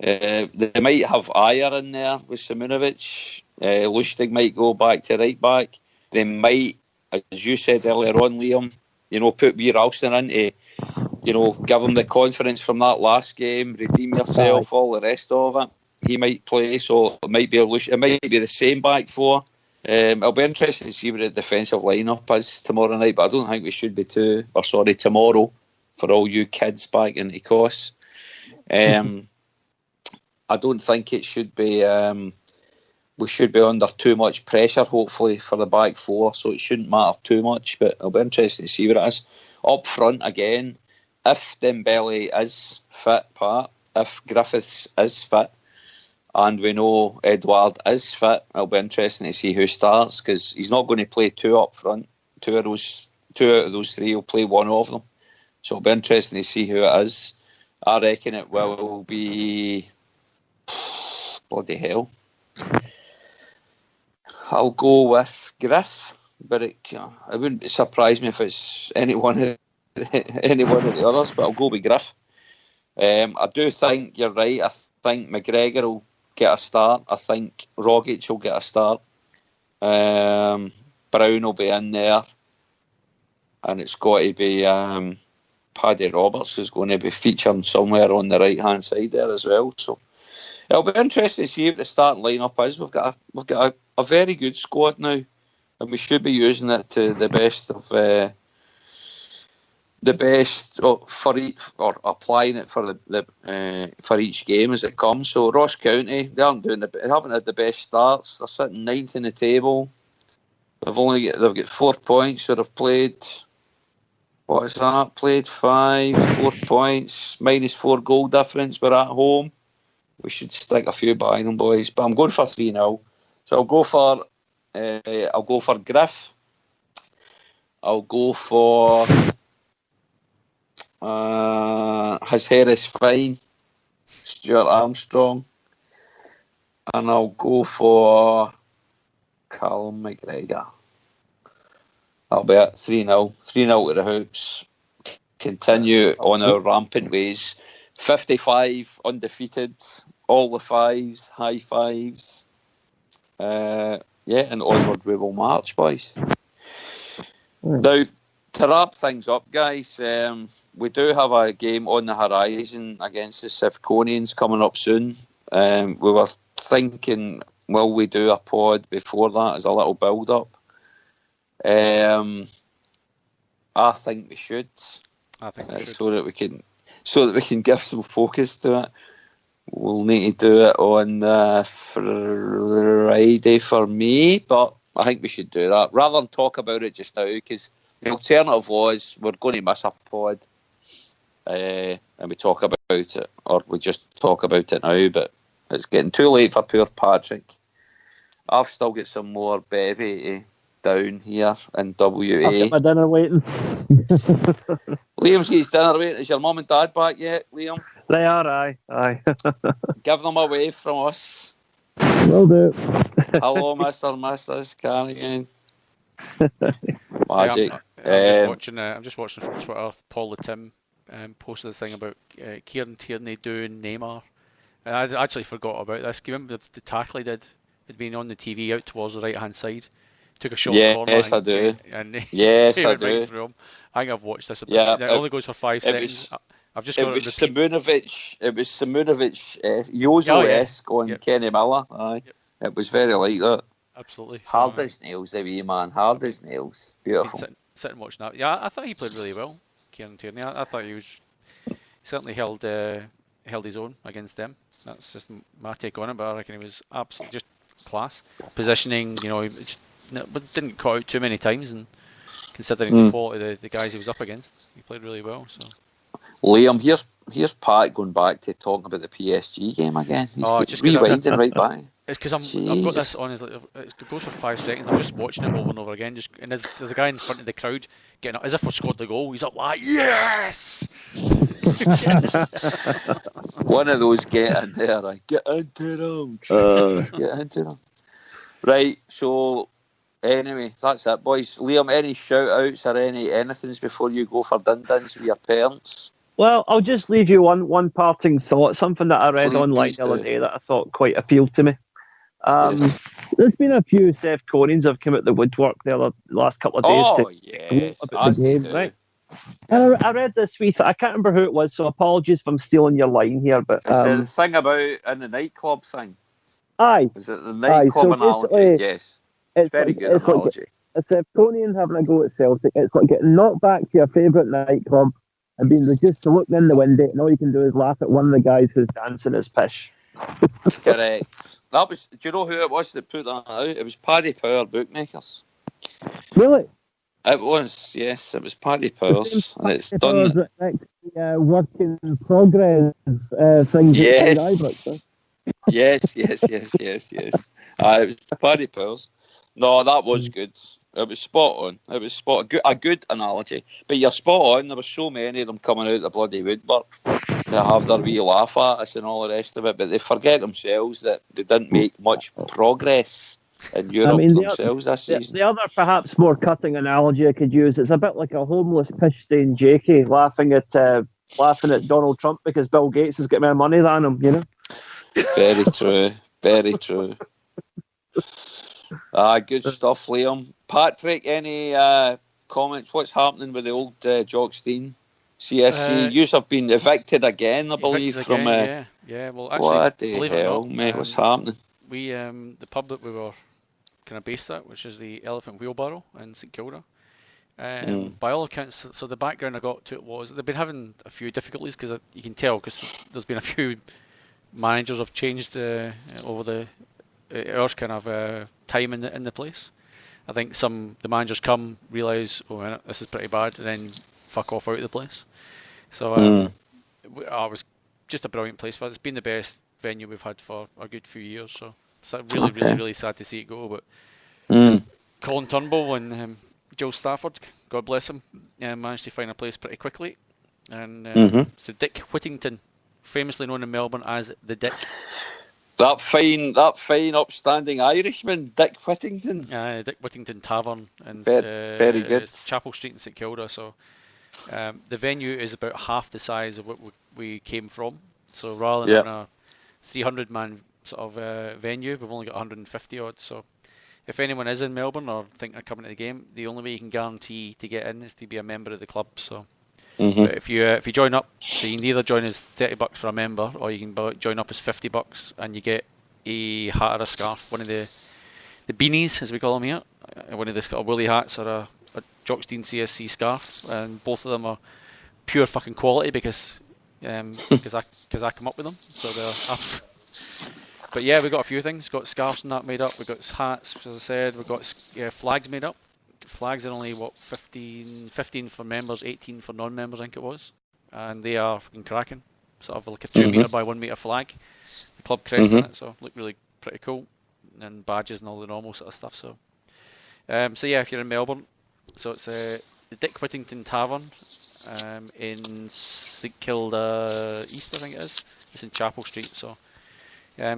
They might have Ayer in there with Simunovic. Lustig might go back to right back. They might, as you said earlier on, Liam, put wee Ralston in to, give him the confidence from that last game, redeem yourself, all the rest of it. He might play, so it might be the same back four. It'll be interesting to see what the defensive lineup is tomorrow night, but I don't think we should be tomorrow for all you kids back in the course. I don't think it should be. We should be under too much pressure, hopefully, for the back four, so it shouldn't matter too much. But it'll be interesting to see what it is. Up front again, if Dembele is fit, if Griffiths is fit, and we know Edouard is fit, it'll be interesting to see who starts because he's not going to play two up front. Two out of those three will play one of them. So it'll be interesting to see who it is. I reckon it will be. Bloody hell. I'll go with Griff, but it wouldn't surprise me if it's any one of the others, but I'll go with Griff. I do think you're right. I think McGregor will get a start. I think Rogic will get a start. Brown will be in there. And it's got to be Paddy Roberts who's going to be featuring somewhere on the right-hand side there as well. So it'll be interesting to see what the starting lineup is. We've got a very good squad now, and we should be using it to the best of the best for each, or applying it for the for each game as it comes. So Ross County, they haven't had the best starts. They're sitting 9th in the table. They've got 4 points. So they've played. What is that? Played 4 points, -4 goal difference. We're at home. We should stick a few by them, boys. But I'm going for 3-0. So I'll go for Griff. I'll go for his hair is fine, Stuart Armstrong, and I'll go for Callum McGregor. I'll be at 3-0. 3-0 to the Hoops. Continue on our rampant ways. 55 undefeated, all the fives, high fives. And onward we will march, boys. Now, to wrap things up, guys, we do have a game on the horizon against the Sifconians coming up soon. We were thinking, will we do a pod before that as a little build-up? I think we should. I think we should. So that we can give some focus to it. We'll need to do it on Friday for me, but I think we should do that rather than talk about it just now, because the alternative was we're going to miss a pod and we talk about it, or we just talk about it now, but it's getting too late for poor Patrick. I've still got some more bevy down here in WA. I've got my dinner waiting. Liam's got his dinner waiting. Is your mum and dad back yet, Liam? They are, aye. Give them a wave from us. Will do. Hello, Mr. and Mrs. Carrigan. Magic. I'm just watching from Twitter. Paul the Tim posted this thing about Kieran Tierney doing Neymar. And I actually forgot about this. Do you remember the tackle he did? He'd been on the TV out towards the right hand side. Took a shot. Yes, I do. Yes, I do. Right through him. I think I've watched this. It only goes for 5 seconds. I've just got it. Was Simunovic. It was Simunovic, Yozo-esque on Kenny Miller. Aye. Yep. It was very like that. Absolutely. Hard as nails, the wee man. Hard as nails. Beautiful. Sitting watching that. Yeah, I thought he played really well, Kieran Tierney. I thought he certainly held his own against them. That's just my take on it, but I reckon he was absolutely just class. Positioning, but didn't cut out too many times, and considering the quality of the guys he was up against, he played really well. So, Liam, here's Pat going back to talking about the PSG game again. He's rewinding right back. It's because I've got this on. It goes for 5 seconds. I'm just watching it over and over again. And there's a guy in front of the crowd getting up as if we scored the goal. He's up like, yes! One of those get in there. Get into them. Get into them. Right, so anyway, that's it, boys. Liam, any shout-outs or anythings before you go for din-dins with your parents? Well, I'll just leave you one parting thought, something that I read online the other day that I thought quite appealed to me. There's been a few Sefconians have come out the woodwork the last couple of days about the game, right? And I read this tweet. I can't remember who it was, so apologies if I'm stealing your line here. But the thing about in the nightclub thing. Aye. Is it the nightclub analogy? Yes. It's very good analogy. Like a Sefconian having a go at Celtic. It's like getting knocked back to your favourite nightclub and being reduced to looking in the window, and all you can do is laugh at one of the guys who's dancing his pish. Correct. That was. Do you know who it was that put that out? It was Paddy Power Bookmakers. Really? It was. Yes, it was Paddy Powers, and it's done. Work in progress things. Yes. Yes. It was Paddy Powers. No, that was good. It was spot on. It was a good analogy. But you're spot on. There were so many of them coming out the bloody woodwork to have their wee laugh at us and all the rest of it. But they forget themselves that they didn't make much progress in Europe themselves this season. The other perhaps more cutting analogy I could use, it's a bit like a homeless pish-stained Jakey laughing at Donald Trump because Bill Gates has got more money than him, you know? Very true. Very true. Good stuff, Liam. Patrick, any comments? What's happening with the old Jockstein CSC? You have been evicted again, I believe. Well, actually, what the hell, mate? What's happening? We the pub that we were kind of based at, which is the Elephant Wheelbarrow in St Kilda, By all accounts, so the background I got to it was they've been having a few difficulties because you can tell because there's been a few managers have changed over our kind of time in the place. I think the managers come, realise, oh, this is pretty bad, and then fuck off out of the place. So it was just a brilliant place for it. It's been the best venue we've had for a good few years. So it's really sad to see it go. But Colin Turnbull and Joe Stafford, God bless him, managed to find a place pretty quickly. And so Dick Whittington, famously known in Melbourne as the Dick. That fine, upstanding Irishman, Dick Whittington. Dick Whittington Tavern, and very good. It's Chapel Street in St Kilda. So the venue is about half the size of what we came from. So rather than a 300-man sort of venue, we've only got 150 odd. So if anyone is in Melbourne or thinking of coming to the game, the only way you can guarantee to get in is to be a member of the club. So. But if you join up, so you can either join as $30 for a member, or you can join up as $50, and you get a hat or a scarf, one of the beanies as we call them here, one of the sort of woolly hats, or a Jockstein CSC scarf, and both of them are pure fucking quality because I come up with them. So they're But yeah, we've got a few things. We've got scarves and that made up. We've got hats, as I said. We've got flags made up. Flags are only 15 for members, 18 for non-members, I think it was, and they are fucking cracking. Sort of like a 2 metre by 1 metre flag, the club crest in it, so look really pretty cool, and badges and all the normal sort of stuff. So, yeah, if you're in Melbourne, so it's the Dick Whittington Tavern in St Kilda East, I think it is. It's in Chapel Street. So,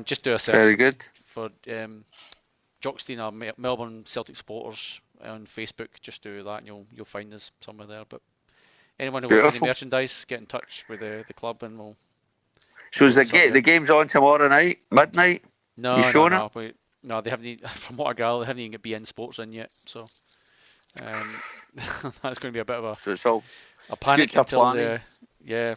just do a search. Very good. For Jockstein or Melbourne Celtic supporters on Facebook. Just do that and you'll find us somewhere there. But anyone who wants any merchandise, get in touch with the club and we'll. So is the game's on tomorrow night, midnight? No, you showing no, no, they haven't. From what I gather, they haven't even got BN Sports in yet. So that's going to be a bit of a panic until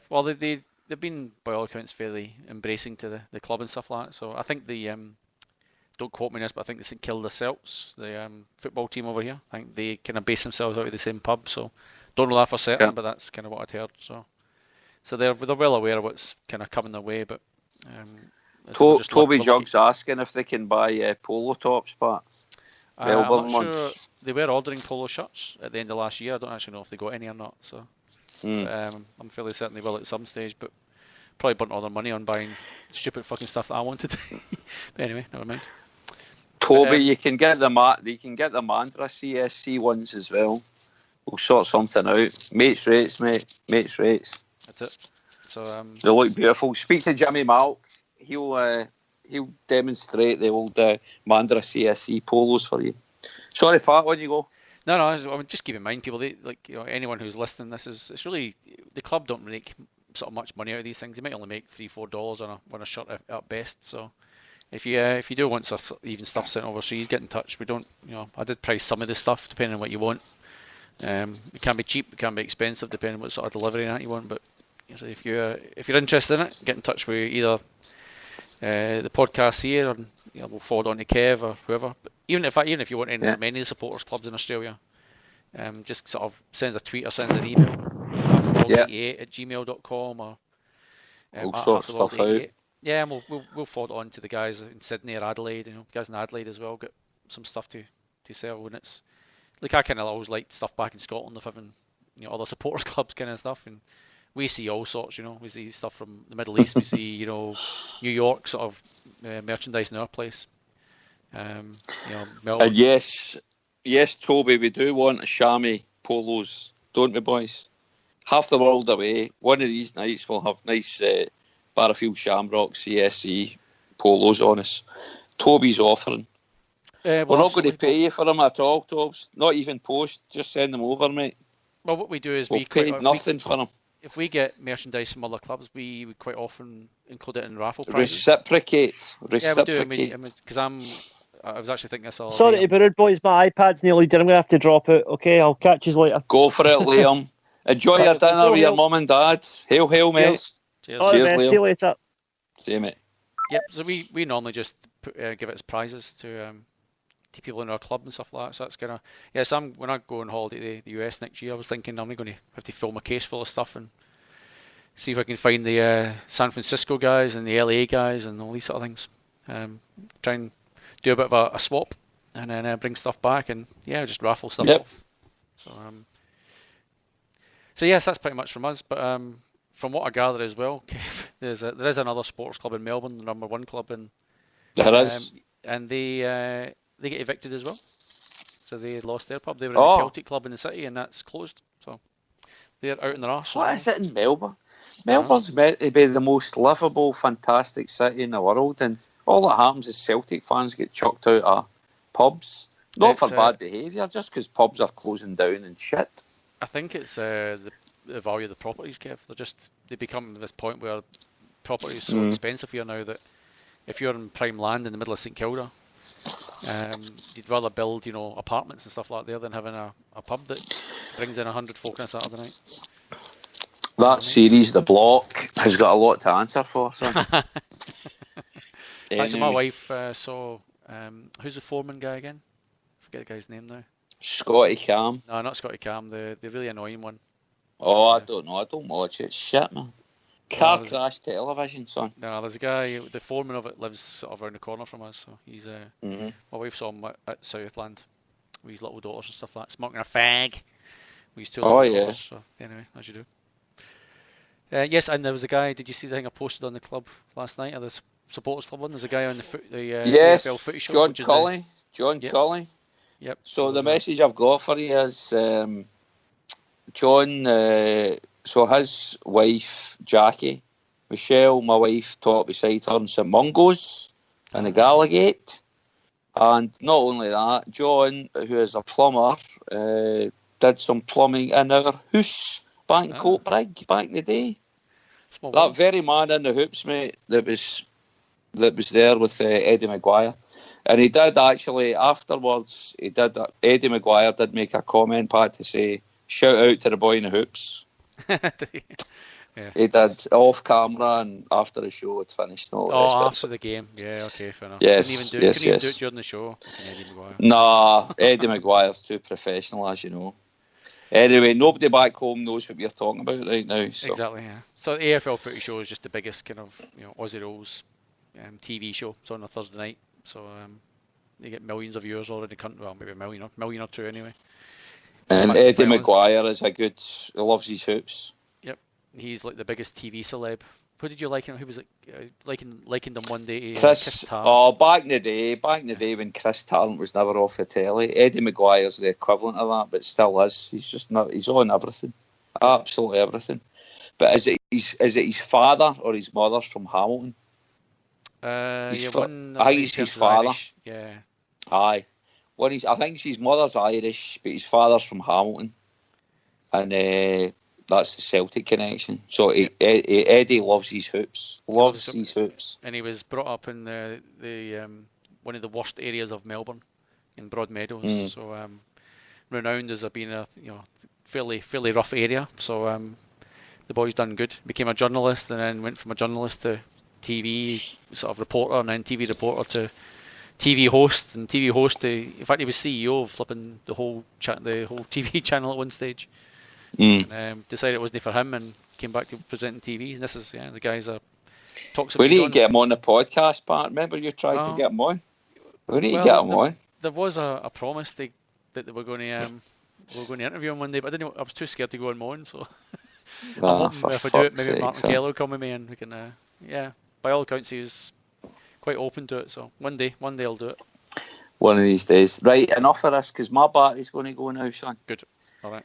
well they've been by all accounts fairly embracing to the club and stuff like that. So I think don't quote me on this, but I think the St Kilda Celts, the football team over here, I think they kind of base themselves out of the same pub. So don't know that for certain, but that's kind of what I'd heard. So they're well aware of what's kind of coming their way. But Toby Jug's asking if they can buy polo tops, but I'm not sure. They were ordering polo shirts at the end of last year. I don't actually know if they got any or not. So I'm fairly certain they will at some stage, but probably burnt all their money on buying stupid fucking stuff that I wanted. But anyway, never mind. Toby, you can get the Mandra CSC ones as well. We'll sort something out. Mates rates, mate. Mates rates. That's it. So they look beautiful. Speak to Jimmy Malk. He'll demonstrate the old Mandra CSC polos for you. Sorry, Pat, on you go. No, I mean, just keep in mind, people. Anyone who's listening, it's really the club don't make sort of much money out of these things. They might only make $3-4 on a shirt at best. So if you do want even stuff sent overseas, get in touch. We don't, I did price some of this stuff depending on what you want. It can be cheap, it can be expensive depending on what sort of delivery that you want. But if you're interested in it, get in touch with either the podcast here, or we'll forward on to Kev or whoever. But even if you want any of the supporters clubs in Australia, just sort of send us a tweet or send us an email. halftheworld88@gmail.com or all sorts of stuff out. Yeah, and we'll forward it on to the guys in Sydney or Adelaide. Guys in Adelaide as well got some stuff to sell. And it's like I kind of always liked stuff back in Scotland of having other supporters clubs kind of stuff, and we see all sorts. We see stuff from the Middle East. We see New York sort of merchandise in our place. Melbourne. And yes, Toby, we do want a chamois polos, don't we, boys? Half the world away. One of these nights we'll have nice Barrafield Shamrock CSE polos on us. Toby's offering. We're not going to pay you for them at all, Tobs. Not even post. Just send them over, mate. Well, what we do is we pay nothing for them. If we get merchandise from other clubs, we would quite often include it in raffle prizes. Reciprocate. Yeah, we do. Because I was actually thinking this all. Sorry to be rude, boys. My iPad's nearly dead. I'm going to have to drop it. Okay, I'll catch you later. Go for it, Liam. Enjoy your dinner with your mum and dad. Hail, mate. Cheers. All Cheers, right, Liam. see you later. See you, mate. Yep. So we normally just give it as prizes to to people in our club and stuff like that. So that's kind of, yeah, so when I go on holiday to the US next year, I was thinking I'm going to have to fill my case full of stuff and see if I can find the San Francisco guys and the LA guys and all these sort of things. Try and do a bit of a swap and then bring stuff back and yeah, just raffle stuff off. So yes, that's pretty much from us. But from what I gather as well, Kev, there is another sports club in Melbourne, the number one club, and there is, and they get evicted as well. So they lost their pub. They were in the Celtic club in the city, and that's closed. So they're out in their arse. What is it in Melbourne? Melbourne's meant to be the most livable, fantastic city in the world, and all that happens is Celtic fans get chucked out of pubs. Not for bad behaviour, just because pubs are closing down and shit. I think it's the value of the properties, Kev. They become this point where property is so expensive here now that if you're in prime land in the middle of St Kilda, you'd rather build, apartments and stuff like that than having a pub that brings in 100 folk on a Saturday night. That series, The Block, has got a lot to answer for. So. Actually, my wife saw who's the Foreman guy again? I forget the guy's name now. Scotty Cam. No, not Scotty Cam. The really annoying one. Oh, I don't know. I don't watch it. Shit, man. Car crash television, son. No, there's a guy. The foreman of it lives sort of around the corner from us. So he's my wife saw him at Southland with his little daughters and stuff like that, smoking a fag. With his two little daughters. So anyway, as you do. Yes, and there was a guy. Did you see the thing I posted on the club last night? Or the supporters club one? There's a guy on the AFL footy show. John Colley. John Colley. Yep. So the message I've got for you is John. So his wife Jackie, Michelle, my wife, taught beside her in St Mungo's in the Gallagate, and not only that, John, who is a plumber, did some plumbing in our house back in Coatbrig back in the day. That very man in the hoops, mate, that was there with Eddie Maguire. And he did actually, afterwards, Eddie Maguire did make a comment, Pat, to say, shout out to the boy in the hoops. Yeah. He did off camera and after the show it's finished. After the game. Yeah, okay, fair enough. Yes, couldn't even do it during the show. Eddie Maguire. Nah, Eddie Maguire's too professional, as you know. Anyway, nobody back home knows what we're talking about right now. So. Exactly, yeah. So the AFL footy show is just the biggest kind of Aussie Rules TV show. It's on a Thursday night, so they get millions of viewers all in the country. Well, maybe a million or two anyway. And Eddie Maguire is he loves his hoops. Yep, he's like the biggest TV celeb. Who did you like him? Who was it? Likened him one day to Chris Tarrant. Oh, back in the day when Chris Tarrant was never off the telly, Eddie Maguire's the equivalent of that, but still is. He's just not. He's on everything, absolutely everything. But is it his father or his mother's from Hamilton? I think it's his father. Irish. Yeah. Aye. I think his mother's Irish, but his father's from Hamilton, and that's the Celtic connection. So Eddie loves his hoops, his hoops. And he was brought up in the one of the worst areas of Melbourne, in Broadmeadows. So renowned as being a fairly rough area. So the boy's done good. Became a journalist, and then went from a journalist to TV sort of reporter, and then TV reporter to TV host, and TV host to, in fact, he was CEO of flipping the whole TV channel at one stage. And decided it wasn't for him, and came back to presenting TV. And this is the guys talks about. We need to get him on the podcast, Pat. Remember you tried to get him on. We need to get him on. There was a promise that they were going to interview him one day, but I was too scared to go on my own. So I'm hoping if I do it, maybe Martin Kelly will come with me, and we can. By all accounts, he was quite open to it. So one day I'll do it. One of these days. Right, enough of this, because my battery's going to go now, son. Good. All right.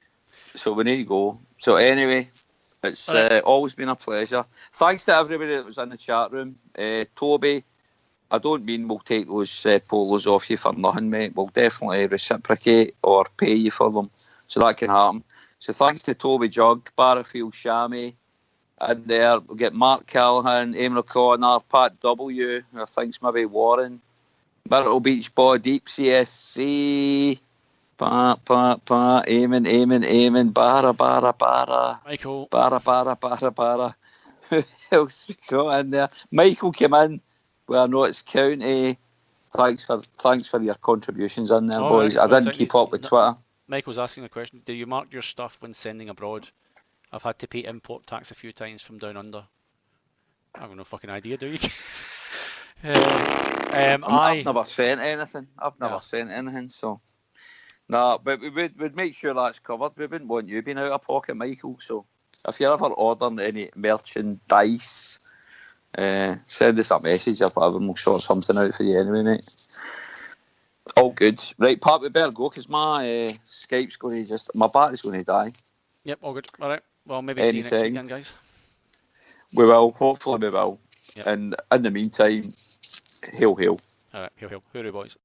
So we need to go. So anyway, it's always been a pleasure. Thanks to everybody that was in the chat room. Toby, I don't mean we'll take those polos off you for nothing, mate. We'll definitely reciprocate or pay you for them. So that can happen. So thanks to Toby Jug, Barrafield Shammy, and there we'll get Mark Callahan, Eamon O'Connor, Pat W, who I think's maybe Warren, Myrtle Beach Boy, Deep CSC, Eamon, Barra. Michael. Barra. Who else we got in there? Michael came in with a Notts County Thanks for your contributions in there, Oh, boys. I didn't keep up with Twitter. Michael's asking the question: do you mark your stuff when sending abroad? I've had to pay import tax a few times from down under. I have no fucking idea, do you? I've never sent anything. So, nah, but we'd make sure that's covered. We wouldn't want you being out of pocket, Michael. So, if you're ever ordering any merchandise, send us a message or whatever, and we'll sort something out for you anyway, mate. All good. Right, Pat, we better go because my Skype's going to my battery's going to die. Yep, all good. All right. Well, maybe see you next weekend, guys. We will. Hopefully we will. Yep. And in the meantime, hail. All right, hail. Hooray, boys.